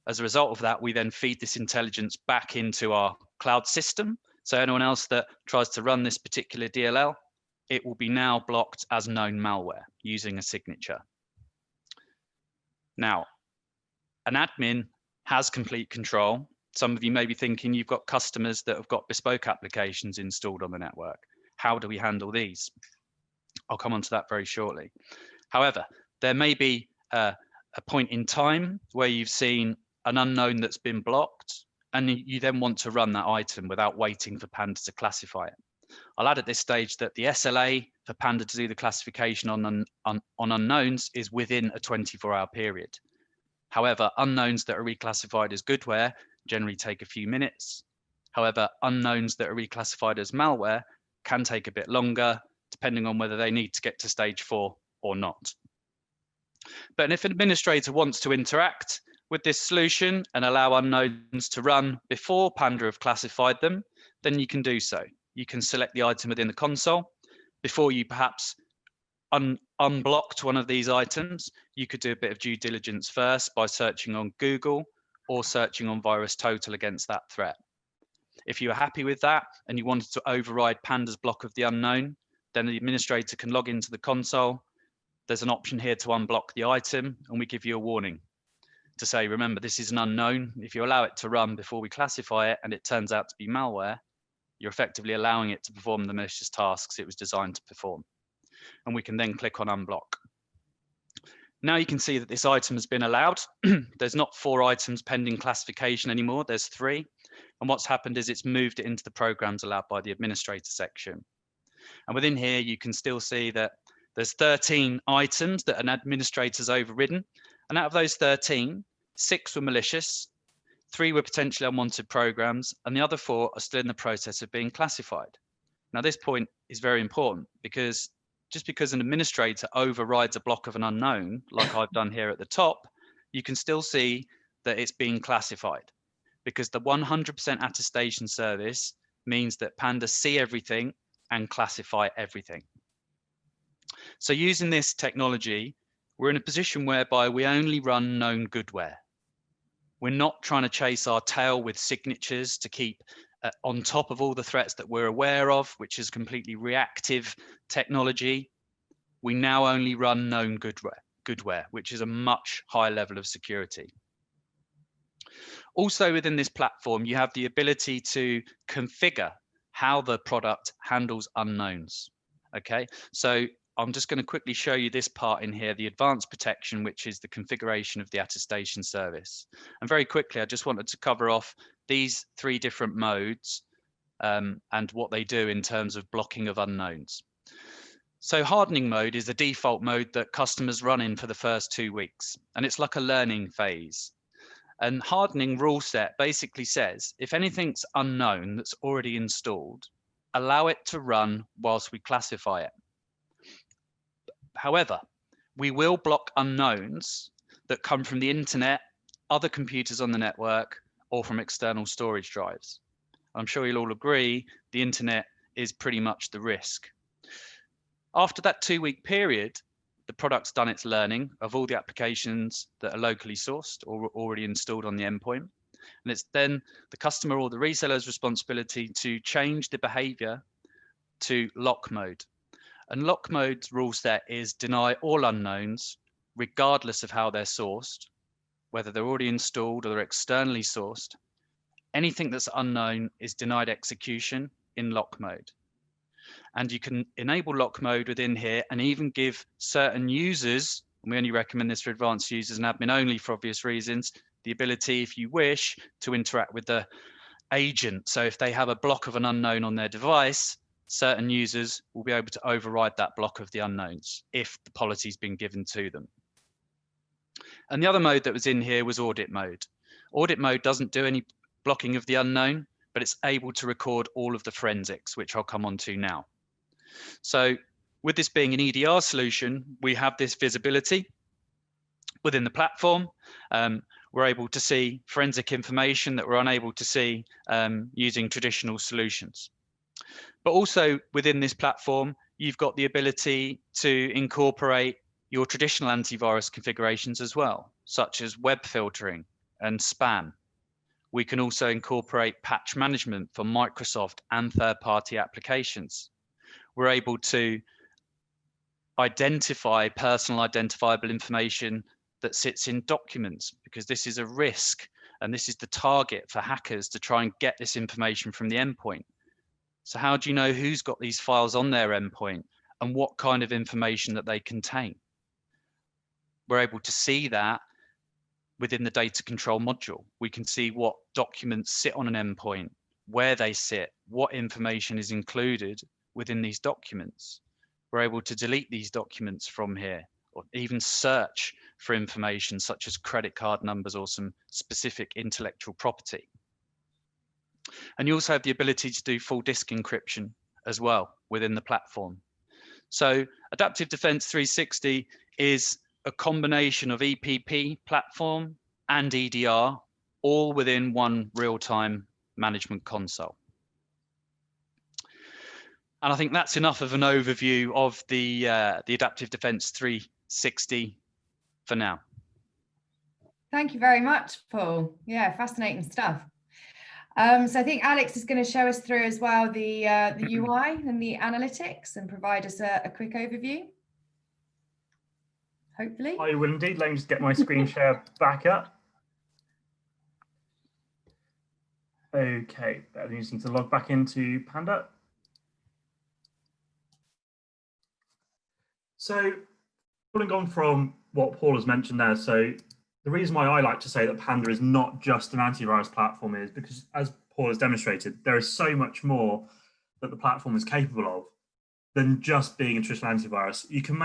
As a result of that, we then feed this intelligence back into our cloud system. So anyone else that tries to run this particular DLL, it will be now blocked as known malware using a signature. Now, an admin has complete control. Some of you may be thinking you've got customers that have got bespoke applications installed on the network. How do we handle these? I'll come on to that very shortly. However, there may be a point in time where you've seen an unknown that's been blocked, and you then want to run that item without waiting for Panda to classify it. I'll add at this stage that the SLA for Panda to do the classification on unknowns is within a 24-hour period. However, unknowns that are reclassified as goodware generally take a few minutes. However, unknowns that are reclassified as malware can take a bit longer, depending on whether they need to get to stage 4 or not. But if an administrator wants to interact with this solution and allow unknowns to run before Panda have classified them, then you can do so. You can select the item within the console. Before you perhaps unblocked one of these items, you could do a bit of due diligence first by searching on Google or searching on VirusTotal against that threat. If you are happy with that and you wanted to override Panda's block of the unknown, then the administrator can log into the console. There's an option here to unblock the item, and we give you a warning to say, remember, this is an unknown. If you allow it to run before we classify it and it turns out to be malware, you're effectively allowing it to perform the malicious tasks it was designed to perform. And we can then click on unblock. Now you can see that this item has been allowed. There's not 4 items pending classification anymore, there's 3. And what's happened is it's moved it into the programs allowed by the administrator section. And within here, you can still see that there's 13 items that an administrator's overridden. And out of those 13, 6 were malicious, 3 were potentially unwanted programs, and the other 4 are still in the process of being classified. Now, this point is very important because just because an administrator overrides a block of an unknown, like I've done here at the top, you can still see that it's being classified, because the 100% attestation service means that Panda see everything and classify everything. So using this technology, we're in a position whereby we only run known goodware. We're not trying to chase our tail with signatures to keep on top of all the threats that we're aware of, which is completely reactive technology. We now only run known goodware, which is a much higher level of security. Also within this platform, you have the ability to configure how the product handles unknowns. Okay, so I'm just going to quickly show you this part in here, the advanced protection, which is the configuration of the attestation service. And very quickly, I just wanted to cover off these 3 different modes and what they do in terms of blocking of unknowns. So hardening mode is the default mode that customers run in for the first 2 weeks, and it's like a learning phase. And hardening rule set basically says, if anything's unknown that's already installed, allow it to run whilst we classify it. However, we will block unknowns that come from the internet, other computers on the network, or from external storage drives. I'm sure you'll all agree the internet is pretty much the risk. After that 2-week period, the product's done its learning of all the applications that are locally sourced or already installed on the endpoint. And it's then the customer or the reseller's responsibility to change the behavior to lock mode. And lock mode's rule set is deny all unknowns, regardless of how they're sourced, whether they're already installed or they're externally sourced. Anything that's unknown is denied execution in lock mode. And you can enable lock mode within here and even give certain users, and we only recommend this for advanced users and admin only for obvious reasons, the ability, if you wish, to interact with the agent. So if they have a block of an unknown on their device, certain users will be able to override that block of the unknowns if the policy's been given to them. And the other mode that was in here was audit mode. Audit mode doesn't do any blocking of the unknown, but it's able to record all of the forensics, which I'll come on to now. So with this being an EDR solution, we have this visibility within the platform. We're able to see forensic information that we're unable to see using traditional solutions. But also within this platform, you've got the ability to incorporate your traditional antivirus configurations as well, such as web filtering and spam. We can also incorporate patch management for Microsoft and third-party applications. We're able to identify personal identifiable information that sits in documents, because this is a risk and this is the target for hackers to try and get this information from the endpoint. So how do you know who's got these files on their endpoint and what kind of information that they contain? We're able to see that within the data control module. We can see what documents sit on an endpoint, where they sit, what information is included within these documents. We're able to delete these documents from here, or even search for information such as credit card numbers or some specific intellectual property. And you also have the ability to do full disk encryption as well within the platform. So Adaptive Defense 360 is a combination of EPP platform and EDR, all within one real-time management console. And I think that's enough of an overview of the Adaptive Defense 360 for now. Thank you very much, Paul. Yeah, fascinating stuff. So I think Alex is going to show us through as well the UI and the analytics and provide us a quick overview. Hopefully. I will indeed. Let me just get my screen share back up. Okay, I just need to log back into Panda. So, following on from what Paul has mentioned there. So the reason why I like to say that Panda is not just an antivirus platform is because, as Paul has demonstrated, there is so much more that the platform is capable of than just being a traditional antivirus. You can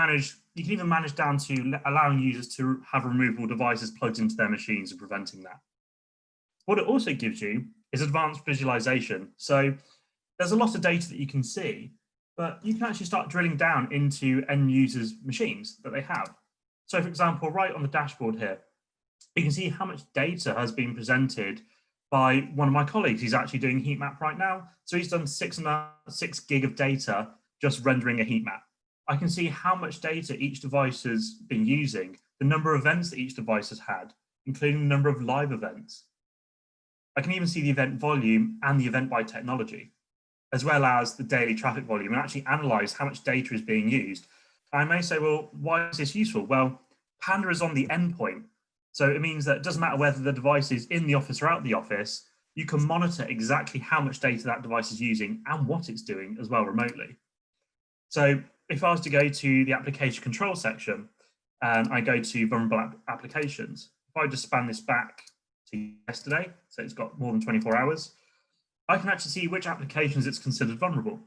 even manage down to allowing users to have removable devices plugged into their machines and preventing that. What it also gives you is advanced visualization. So there's a lot of data that you can see, but you can actually start drilling down into end users' machines that they have. So for example, right on the dashboard here, you can see how much data has been presented by one of my colleagues. He's actually doing a heat map right now. So he's done 6 gig of data just rendering a heat map. I can see how much data each device has been using, the number of events that each device has had, including the number of live events. I can even see the event volume and the event by technology, as well as the daily traffic volume, and actually analyze how much data is being used. I may say, well, why is this useful? Well, Panda is on the endpoint. So it means that it doesn't matter whether the device is in the office or out the office, you can monitor exactly how much data that device is using and what it's doing as well remotely. So if I was to go to the application control section and I go to vulnerable applications, if I just span this back to yesterday, so it's got more than 24 hours, I can actually see which applications it's considered vulnerable.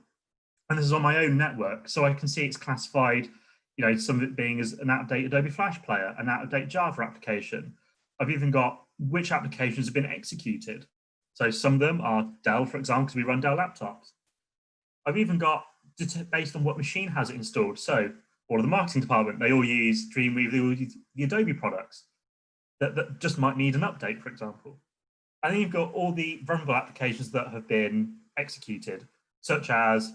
And this is on my own network, so I can see it's classified, you know, some of it being as an out-of-date Adobe Flash player, an out-of-date Java application. I've even got which applications have been executed. So some of them are Dell, for example, because we run Dell laptops. I've even got, based on what machine has it installed. So all of the marketing department, they all use Dreamweaver, they all use the Adobe products that just might need an update, for example. And then you've got all the vulnerable applications that have been executed, such as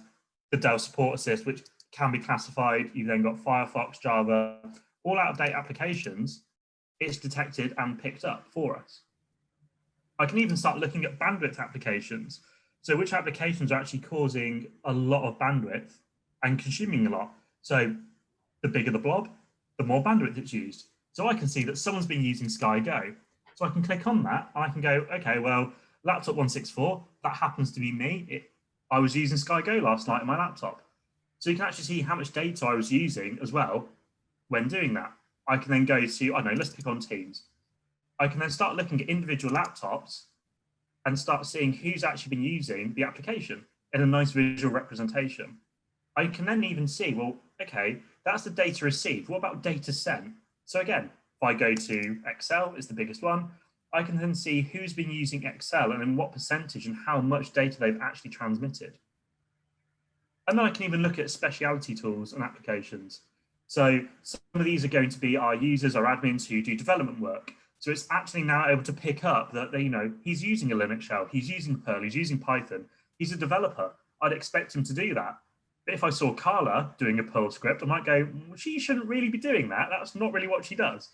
the Dell Support Assist, which can be classified. You've then got Firefox, Java, all out-of-date applications. It's detected and picked up for us. I can even start looking at bandwidth applications. So which applications are actually causing a lot of bandwidth and consuming a lot. So the bigger the blob, the more bandwidth it's used. So I can see that someone's been using SkyGo. So I can click on that and I can go, okay, well, laptop 164, that happens to be me. I was using SkyGo last night on my laptop. So you can actually see how much data I was using as well when doing that. I can then go to, I don't know, let's pick on Teams. I can then start looking at individual laptops and start seeing who's actually been using the application in a nice visual representation. I can then even see, well, okay, that's the data received. What about data sent? So again, if I go to Excel, it's the biggest one, I can then see who's been using Excel and in what percentage and how much data they've actually transmitted. And then I can even look at specialty tools and applications. So some of these are going to be our users, our admins who do development work. So it's actually now able to pick up that they, you know, he's using a Linux shell, he's using Perl, he's using Python, he's a developer. I'd expect him to do that. But if I saw Carla doing a Perl script, I might go, well, she shouldn't really be doing that. That's not really what she does.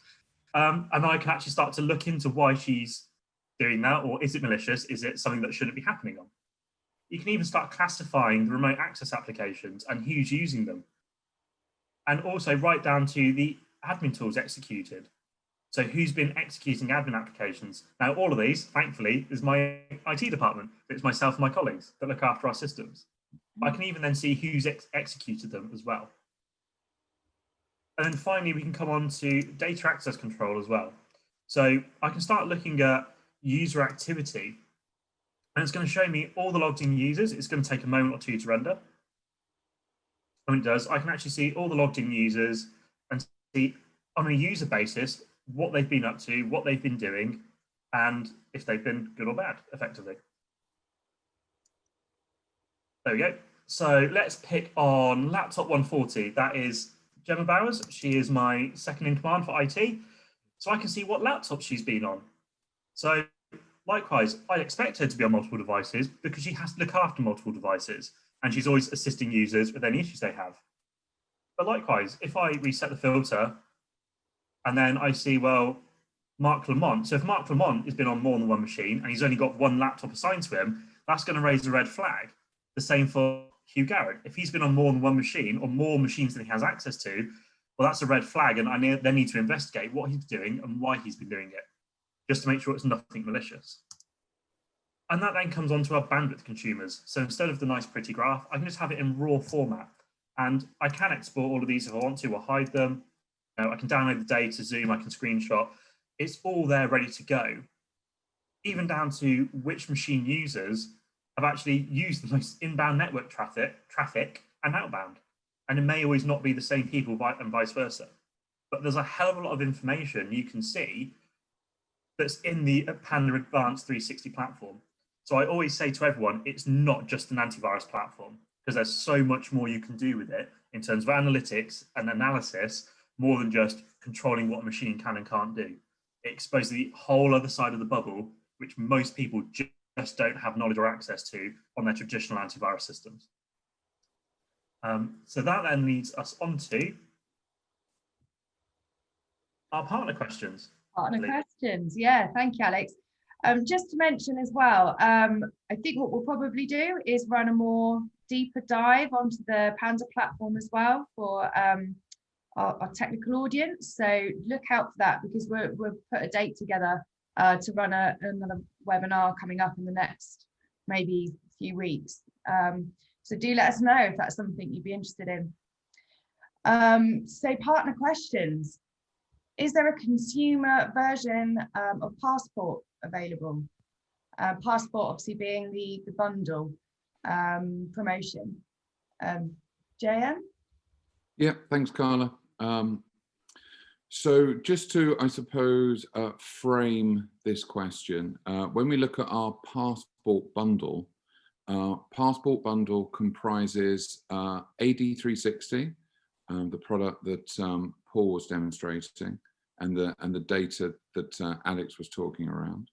And I can actually start to look into why she's doing that, or is it malicious? Is it something that shouldn't be happening on? You can even start classifying the remote access applications and who's using them. And also right down to the admin tools executed. So who's been executing admin applications? Now, all of these, thankfully, is my IT department. It's myself and my colleagues that look after our systems. I can even then see who's executed them as well. And then finally, we can come on to data access control as well. So I can start looking at user activity, and it's going to show me all the logged in users. It's going to take a moment or two to render. When it does, I can actually see all the logged in users and see on a user basis what they've been up to, what they've been doing, and if they've been good or bad, effectively. There we go. So let's pick on laptop 140. That is Gemma Bowers. She is my second in command for IT. So I can see what laptop she's been on. So likewise, I'd expect her to be on multiple devices because she has to look after multiple devices and she's always assisting users with any issues they have. But likewise, if I reset the filter and then I see, well, Mark Lamont. So if Mark Lamont has been on more than one machine and he's only got one laptop assigned to him, that's going to raise a red flag. The same for Hugh Garrett. If he's been on more than one machine or more machines than he has access to, well, that's a red flag. And I then need to investigate what he's doing and why he's been doing it, just to make sure it's nothing malicious. And that then comes on to our bandwidth consumers. So instead of the nice pretty graph, I can just have it in raw format. And I can export all of these if I want to or hide them. I can download the data, zoom, I can screenshot. It's all there ready to go, even down to which machine users have actually used the most inbound network traffic and outbound. And it may always not be the same people and vice versa. But there's a hell of a lot of information you can see that's in the Panda Advanced 360 platform. So I always say to everyone, it's not just an antivirus platform, because there's so much more you can do with it in terms of analytics and analysis, more than just controlling what a machine can and can't do. It exposes the whole other side of the bubble, which most people just don't have knowledge or access to on their traditional antivirus systems. So that then leads us on to our partner questions. Partner questions, yeah, thank you, Alex. Just to mention as well, I think what we'll probably do is run a more deeper dive onto the Panda platform as well for our technical audience. So look out for that, because we'll put a date together to run another webinar coming up in the next maybe few weeks. So do let us know if that's something you'd be interested in. So partner questions. Is there a consumer version of Passport available? Passport obviously being the bundle promotion. JM? Yeah, thanks, Carla. So just to, I suppose, frame this question, when we look at our Passport bundle comprises AD360, the product that Paul was demonstrating, and the data that Alex was talking around.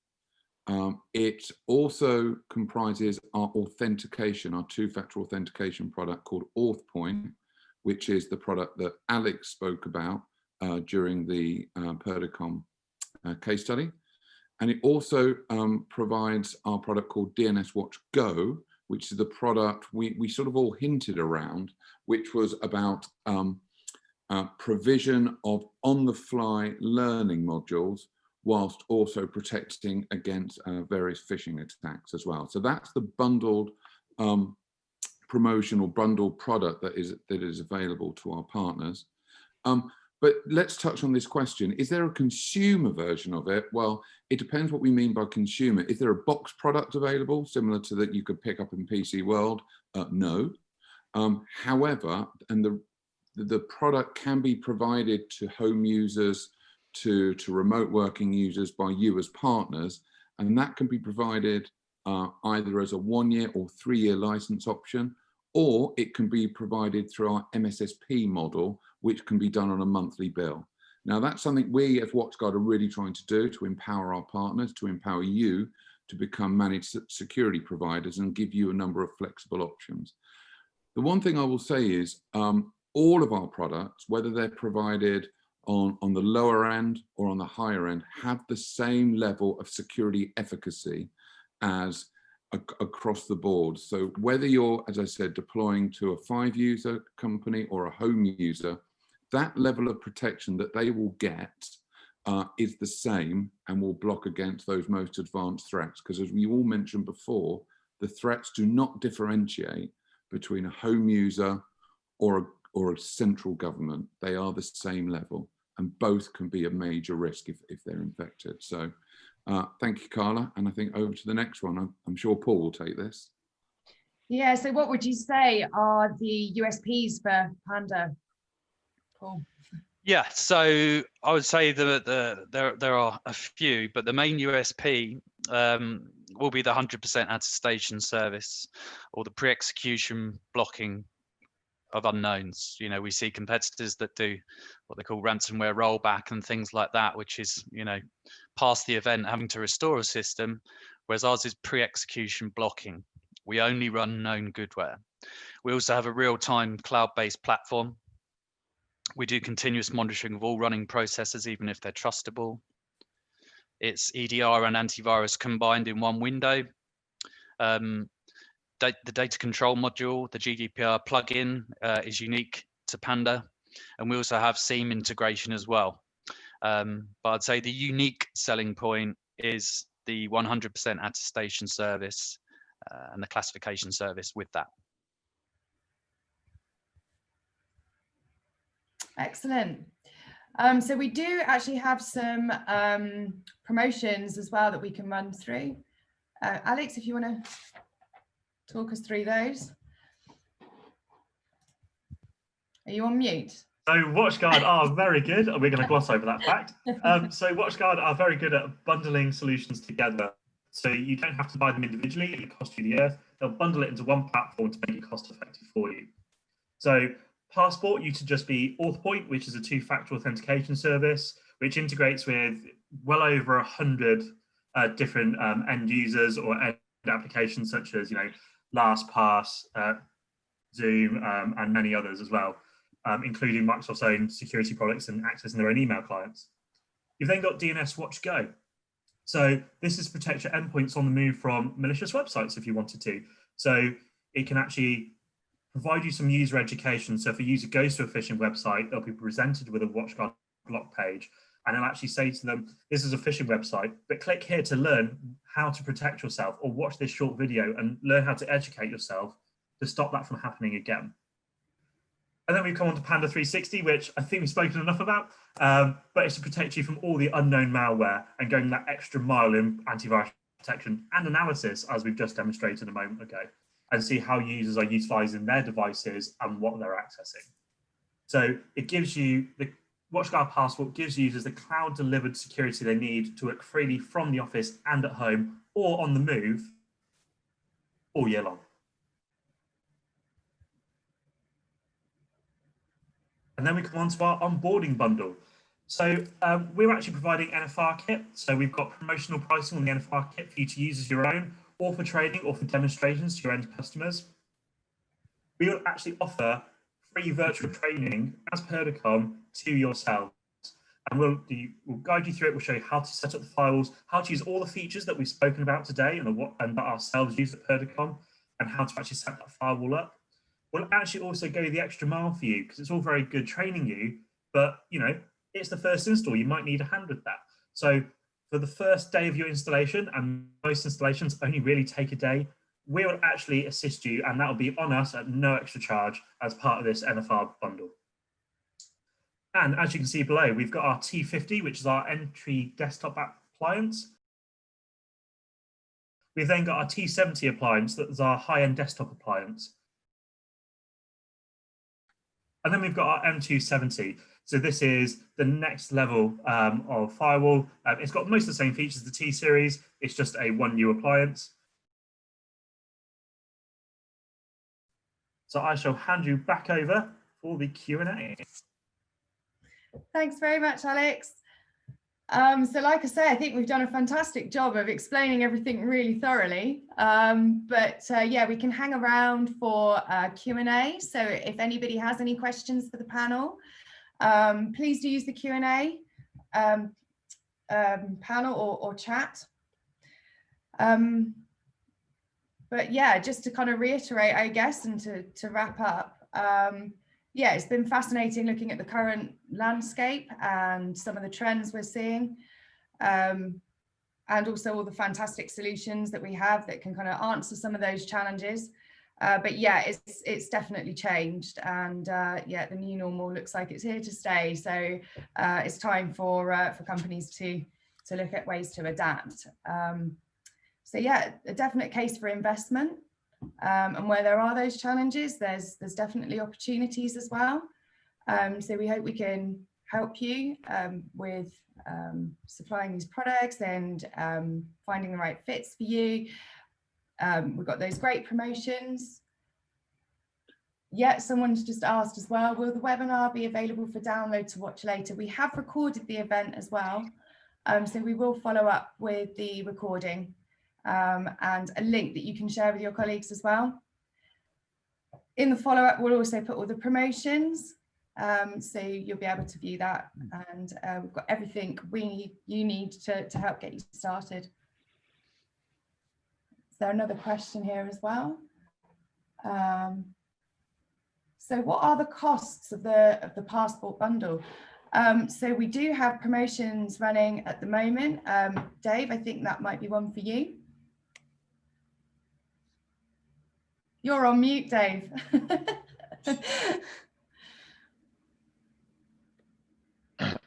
It also comprises our authentication, our two-factor authentication product called AuthPoint, which is the product that Alex spoke about during the Purdicom case study. And it also provides our product called DNS Watch Go, which is the product we sort of all hinted around, which was about provision of on-the-fly learning modules, whilst also protecting against various phishing attacks as well. So that's the bundled promotion or bundled product that is available to our partners. But let's touch on this question. Is there a consumer version of it? Well, it depends what we mean by consumer. Is there a box product available, similar to that you could pick up in PC World? No. However, and the product can be provided to home users, to remote working users by you as partners, and that can be provided either as a 1-year or 3-year license option, or it can be provided through our MSSP model, which can be done on a monthly bill. Now, that's something we as WatchGuard are really trying to do, to empower our partners, to empower you to become managed security providers and give you a number of flexible options. The one thing I will say is all of our products, whether they're provided on the lower end or on the higher end, have the same level of security efficacy as across the board. So whether you're, as I said, deploying to a 5-user company or a home user, that level of protection that they will get is the same and will block against those most advanced threats. Because as we all mentioned before, the threats do not differentiate between a home user or a central government. They are the same level, and both can be a major risk if they're infected. So thank you, Carla. And I think over to the next one. I'm sure Paul will take this. Yeah, so what would you say are the USPs for Panda, Paul? Yeah, so I would say that there are a few, but the main USP will be the 100% attestation service, or the pre-execution blocking of unknowns. You know, we see competitors that do what they call ransomware rollback and things like that, which is, you know, past the event having to restore a system, whereas ours is pre-execution blocking. We only run known goodware. We also have a real-time cloud-based platform. We do continuous monitoring of all running processes, even if they're trustable. It's EDR and antivirus combined in one window. The data control module, the GDPR plugin, is unique to Panda, and we also have SIEM integration as well. But I'd say the unique selling point is the 100% attestation service and the classification service with that. Excellent. So we do actually have some promotions as well that we can run through. Alex, if you want to talk us through those. Are you on mute? So WatchGuard are very good. We're going to gloss over that fact. So WatchGuard are very good at bundling solutions together. So you don't have to buy them individually. It costs you the earth. They'll bundle it into one platform to make it cost effective for you. So Passport used to just be AuthPoint, which is a two-factor authentication service, which integrates with well over 100 different end users or end applications, such as LastPass, Zoom, and many others as well, including Microsoft's own security products and accessing their own email clients. You've then got DNS Watch Go. So this is to protect your endpoints on the move from malicious websites if you wanted to. So it can actually provide you some user education. So if a user goes to a phishing website, they'll be presented with a WatchGuard block page, and it'll actually say to them, this is a phishing website, but click here to learn how to protect yourself, or watch this short video and learn how to educate yourself to stop that from happening again. And then we come on to Panda 360, which I think we've spoken enough about, but it's to protect you from all the unknown malware and going that extra mile in antivirus protection and analysis, as we've just demonstrated a moment ago, and see how users are utilizing their devices and what they're accessing. So it gives you, the WatchGuard Passport gives users the cloud delivered security they need to work freely from the office and at home or on the move all year long. And then we come on to our onboarding bundle. So we're actually providing NFR kit. So we've got promotional pricing on the NFR kit for you to use as your own, or for training, or for demonstrations to your end customers. We will actually offer free virtual training as Purdicom to yourselves. And we'll guide you through it. We'll show you how to set up the firewalls, how to use all the features that we've spoken about today and that ourselves use at Purdicom, and how to actually set that firewall up. We'll actually also go the extra mile for you, because it's all very good training you, but it's the first install. You might need a hand with that. So for the first day of your installation, and most installations only really take a day, we will actually assist you, and that will be on us at no extra charge as part of this NFR bundle. And as you can see below, we've got our T50, which is our entry desktop appliance. We've then got our T70 appliance, that is our high-end desktop appliance. And then we've got our M270. So this is the next level of firewall. It's got most of the same features as the T series. It's just a one new appliance. So I shall hand you back over for the Q&A. Thanks very much, Alex. So like I say, I think we've done a fantastic job of explaining everything really thoroughly. Yeah, we can hang around for Q&A. So if anybody has any questions for the panel, please do use the Q&A panel or chat. But yeah, just to kind of reiterate, I guess, and to wrap up, yeah, it's been fascinating looking at the current landscape and some of the trends we're seeing, and also all the fantastic solutions that we have that can kind of answer some of those challenges. But yeah, it's definitely changed, and yeah, the new normal looks like it's here to stay. So it's time for companies to look at ways to adapt. So yeah, a definite case for investment. And where there are those challenges, there's definitely opportunities as well. So we hope we can help you with supplying these products and finding the right fits for you. We've got those great promotions. Yeah, someone's just asked as well, will the webinar be available for download to watch later? We have recorded the event as well. So we will follow up with the recording. And a link that you can share with your colleagues as well. In the follow-up, we'll also put all the promotions, so you'll be able to view that, and we've got everything you need to help get you started. Is there another question here as well? So what are the costs of the Passport bundle? So we do have promotions running at the moment. Dave, I think that might be one for you. You're on mute, Dave.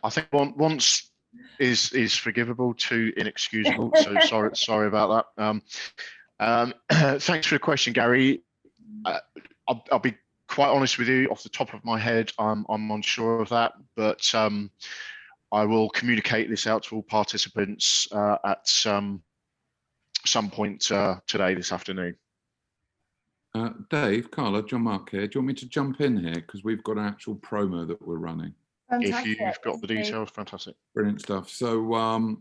I think once is forgivable, two inexcusable. So sorry about that. Thanks for the question, Gary. I'll be quite honest with you. Off the top of my head, I'm unsure of that, but I will communicate this out to all participants at some point today, this afternoon. Dave, Carla, John Mark here. Do you want me to jump in here? Because we've got an actual promo that we're running. Fantastic. If you've got the details, fantastic. Brilliant stuff. So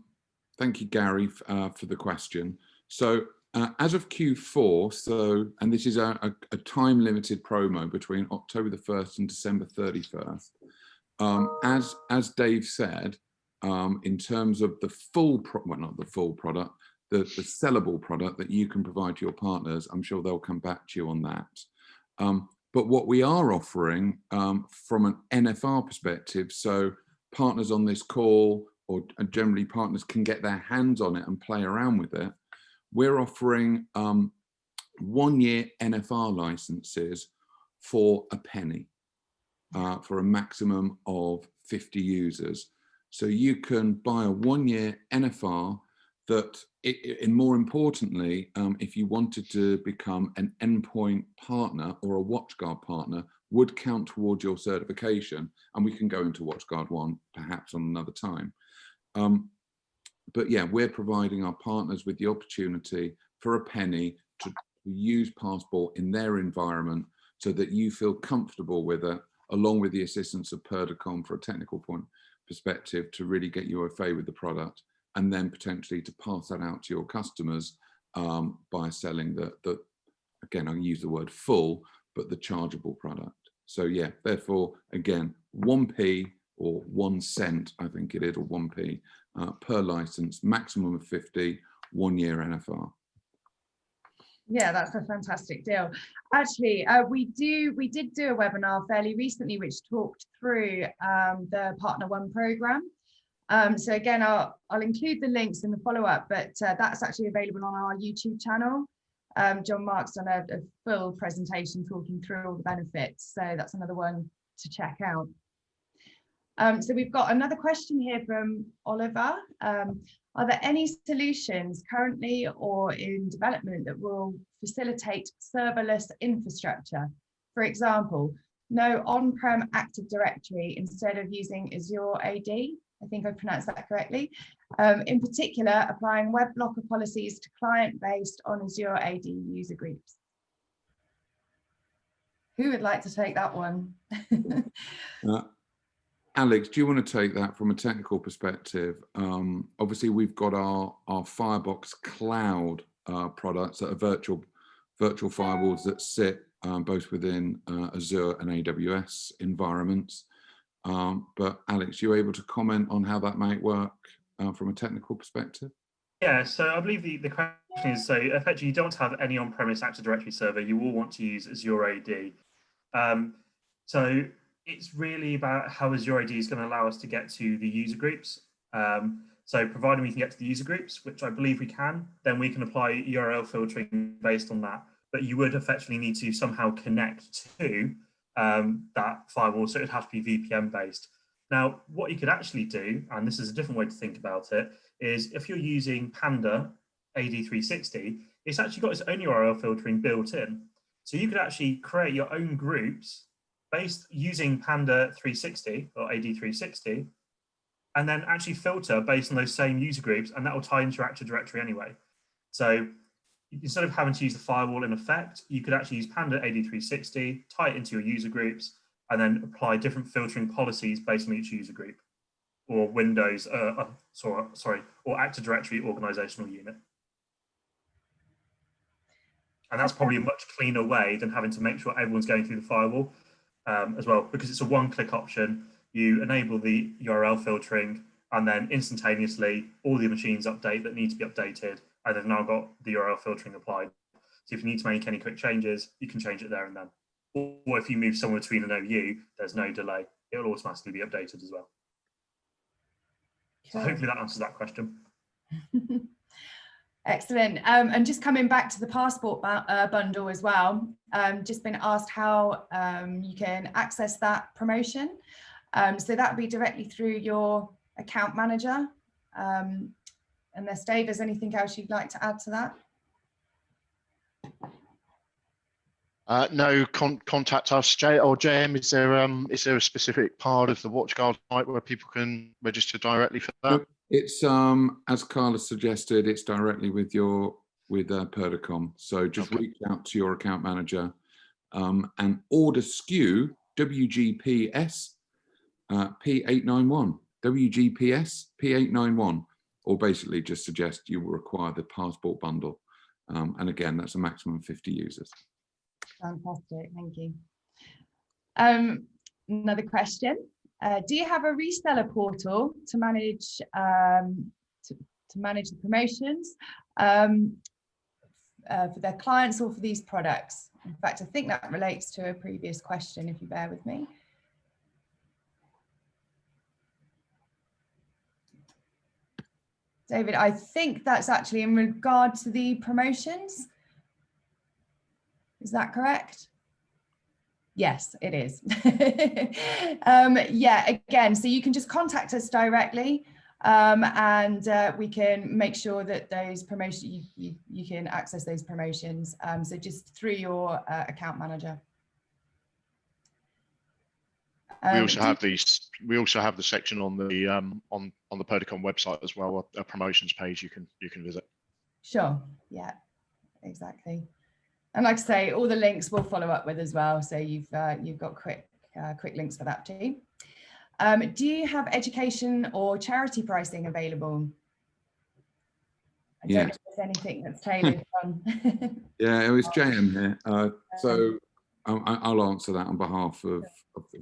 thank you, Gary, for the question. So as of Q4, and this is a time-limited promo between October the 1st and December 31st. As Dave said, in terms of the full, well, not the full product, the sellable product that you can provide to your partners, I'm sure they'll come back to you on that. But what we are offering from an NFR perspective, so partners on this call, or generally partners can get their hands on it and play around with it, we're offering 1 year NFR licenses for a penny, for a maximum of 50 users. So you can buy a 1 year NFR that, and more importantly, if you wanted to become an endpoint partner or a WatchGuard partner, would count towards your certification. And we can go into WatchGuard 1 perhaps on another time. But yeah, we're providing our partners with the opportunity for a penny to use Passport in their environment so that you feel comfortable with it, along with the assistance of Purdicom for a technical point perspective to really get you au fait with the product, and then potentially to pass that out to your customers by selling the again, I'll use the word full, but the chargeable product. So yeah, therefore, again, 1p or 1 cent, I think it is, or 1p per license, maximum of 50, 1 year NFR. Yeah, that's a fantastic deal. Actually, we did do a webinar fairly recently which talked through the Partner One program. So again, I'll include the links in the follow-up, but that's actually available on our YouTube channel. John Mark's done a full presentation talking through all the benefits, so that's another one to check out. So we've got another question here from Oliver. Are there any solutions currently or in development that will facilitate serverless infrastructure? For example, no on-prem Active Directory instead of using Azure AD. I think I pronounced that correctly. In particular, applying web blocker policies to client based on Azure AD user groups. Who would like to take that one? Alex, do you want to take that from a technical perspective? Obviously, we've got our Firebox cloud products that are virtual firewalls that sit both within Azure and AWS environments. But Alex, you able to comment on how that might work from a technical perspective? Yeah, so I believe the question is, so effectively you don't have any on-premise Active Directory server, you will want to use Azure AD. So it's really about how Azure AD is going to allow us to get to the user groups. So providing we can get to the user groups, which I believe we can, then we can apply URL filtering based on that. But you would effectively need to somehow connect to that firewall, so it would have to be VPN based. Now, what you could actually do, and this is a different way to think about it, is if you're using Panda AD360, it's actually got its own URL filtering built in. So you could actually create your own groups based using Panda 360 or AD360, and then actually filter based on those same user groups, and that will tie into your Active Directory anyway. So instead of having to use the firewall in effect, you could actually use Panda AD360, tie it into your user groups, and then apply different filtering policies based on each user group, or Windows, or Active Directory organizational unit. And that's probably a much cleaner way than having to make sure everyone's going through the firewall as well, because it's a one-click option. You enable the URL filtering, and then instantaneously all the machines update that need to be updated, and they've now got the URL filtering applied. So if you need to make any quick changes, you can change it there and then. Or if you move somewhere between an OU, there's no delay. It will automatically be updated as well. So hopefully that answers that question. Excellent. And just coming back to the Passport bundle as well, just been asked how you can access that promotion. So that would be directly through your account manager. Unless Dave, has anything else you'd like to add to that? No, contact us, JM. Is there a specific part of the WatchGuard site where people can register directly for that? It's as Carla suggested, it's directly with Purdicom. So just reach out to your account manager and order SKU WGPS P891, WGPS P891, or basically just suggest you will require the passport bundle. And again, that's a maximum of 50 users. Fantastic, thank you. Another question. Do you have a reseller portal to manage to manage the promotions for their clients or for these products? In fact, I think that relates to a previous question, if you bear with me. David, I think that's actually in regard to the promotions. Is that correct? Yes, it is. Yeah, again, so you can just contact us directly and we can make sure that those promotions, you can access those promotions. So just through your account manager. We also have these. We also have the section on the Purdicom website as well, a promotions page you can visit. Sure. Yeah, exactly. And like I say, all the links we'll follow up with as well. So you've got quick links for that too. Do you have education or charity pricing available? I don't know if there's anything that's tailored on. Yeah, it was JM here. So I'll answer that on behalf of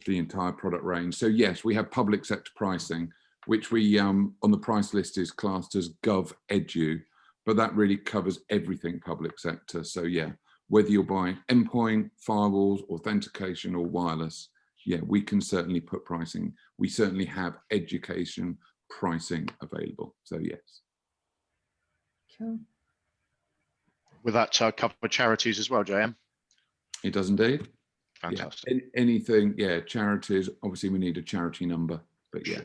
the entire product range. So yes, we have public sector pricing, which we on the price list is classed as Gov Edu, but that really covers everything public sector. So yeah, whether you're buying endpoint, firewalls, authentication, or wireless, yeah, we can certainly put pricing. We certainly have education pricing available. So yes. Cool. Will that cover charities as well, JM? It does indeed. Fantastic. Yeah. Anything, yeah, charities, obviously we need a charity number, but yeah.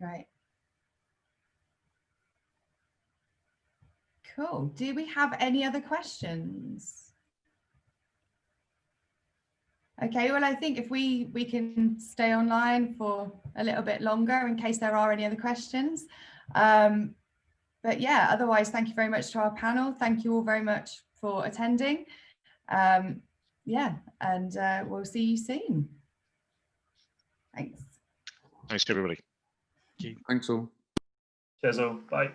Great. Cool. Do we have any other questions? Okay, well, I think if we can stay online for a little bit longer in case there are any other questions. But yeah, otherwise, thank you very much to our panel. Thank you all very much for attending. Yeah, and we'll see you soon. Thanks. Thanks, everybody. Thanks all. Cheers all. Bye.